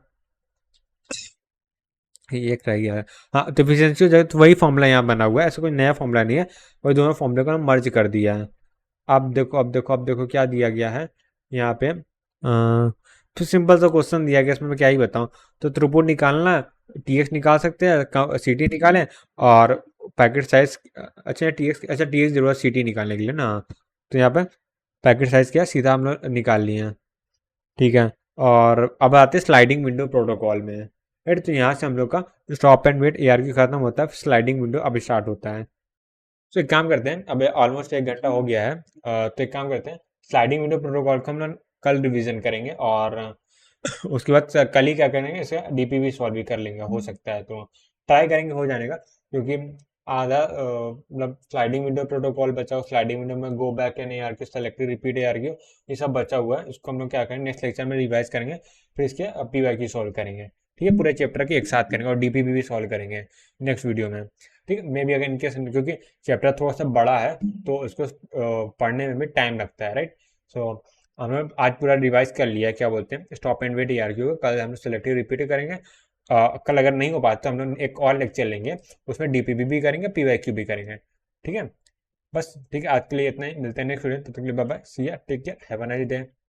ये एक रह गया है। हाँ, तो एफिशिएंसी हो जाएगा, तो वही फॉर्मूला यहाँ बना हुआ है, ऐसा कोई नया फॉर्मूला नहीं है, वही दोनों फॉर्मूले को ना मर्ज कर दिया है। अब देखो क्या दिया गया है यहाँ पे। तो सिंपल सा क्वेश्चन दिया गया, इसमें मैं क्या ही बताऊँ। तो थ्रूपुट निकालना, टी एक्स निकाल सकते हैं, सी टी निकालें, और पैकेट साइज, अच्छा टी एक्स, अच्छा टी एक्स जरूरत सी टी निकालने के लिए ना, तो यहाँ पे पैकेट साइज क्या सीधा हम लोग निकाल लिए हैं, ठीक है। और अब आते हैं स्लाइडिंग विंडो प्रोटोकॉल में, राइट। तो यहाँ से हम लोग का stop and wait A R Q खत्म होता है, स्लाइडिंग विंडो अब स्टार्ट होता है। तो एक काम करते हैं, अब ऑलमोस्ट 1 घंटा हो गया है, तो एक काम करते हैं, स्लाइडिंग विंडो प्रोटोकॉल को हम लोग कल रिवीजन करेंगे, और उसके बाद कल ही क्या करेंगे, इसे डीपीवी सॉल्व भी कर लेंगे, हो सकता है तो ट्राई करेंगे हो जाने का, क्योंकि आधा मतलब स्लाइडिंग विंडो प्रोटोकॉल बचा हुआ, स्लाइडिंग विंडो में go back N ARQ, selective repeat ARQ, ये सब बचा हुआ है, इसको हम लोग क्या करेंगे नेक्स्ट लेक्चर में रिवाइज करेंगे, फिर इसके PYQ सॉल्व करेंगे, ठीक है, पूरे चैप्टर के एक साथ करेंगे, और डीपीवी भी सॉल्व करेंगे नेक्स्ट वीडियो में, ठीक है। मे बी अगर इनकेस, क्योंकि चैप्टर थोड़ा सा बड़ा है, तो इसको पढ़ने में भी टाइम लगता है, राइट। सो हमने आज पूरा रिवाइज कर लिया है, क्या बोलते हैं, स्टॉप एंड वेट ARQ को, कल हम सिलेक्टिव रिपीट करेंगे, कल अगर नहीं हो पाता तो हम लोग एक और लेक्चर लेंगे, उसमें डीपीबी भी करेंगे, PYQ भी करेंगे, ठीक है। बस ठीक है, आज के लिए इतना ही, मिलते हैं नेक्स्ट वीडियो, तब तक के लिए bye bye, see ya, take care, have a nice day.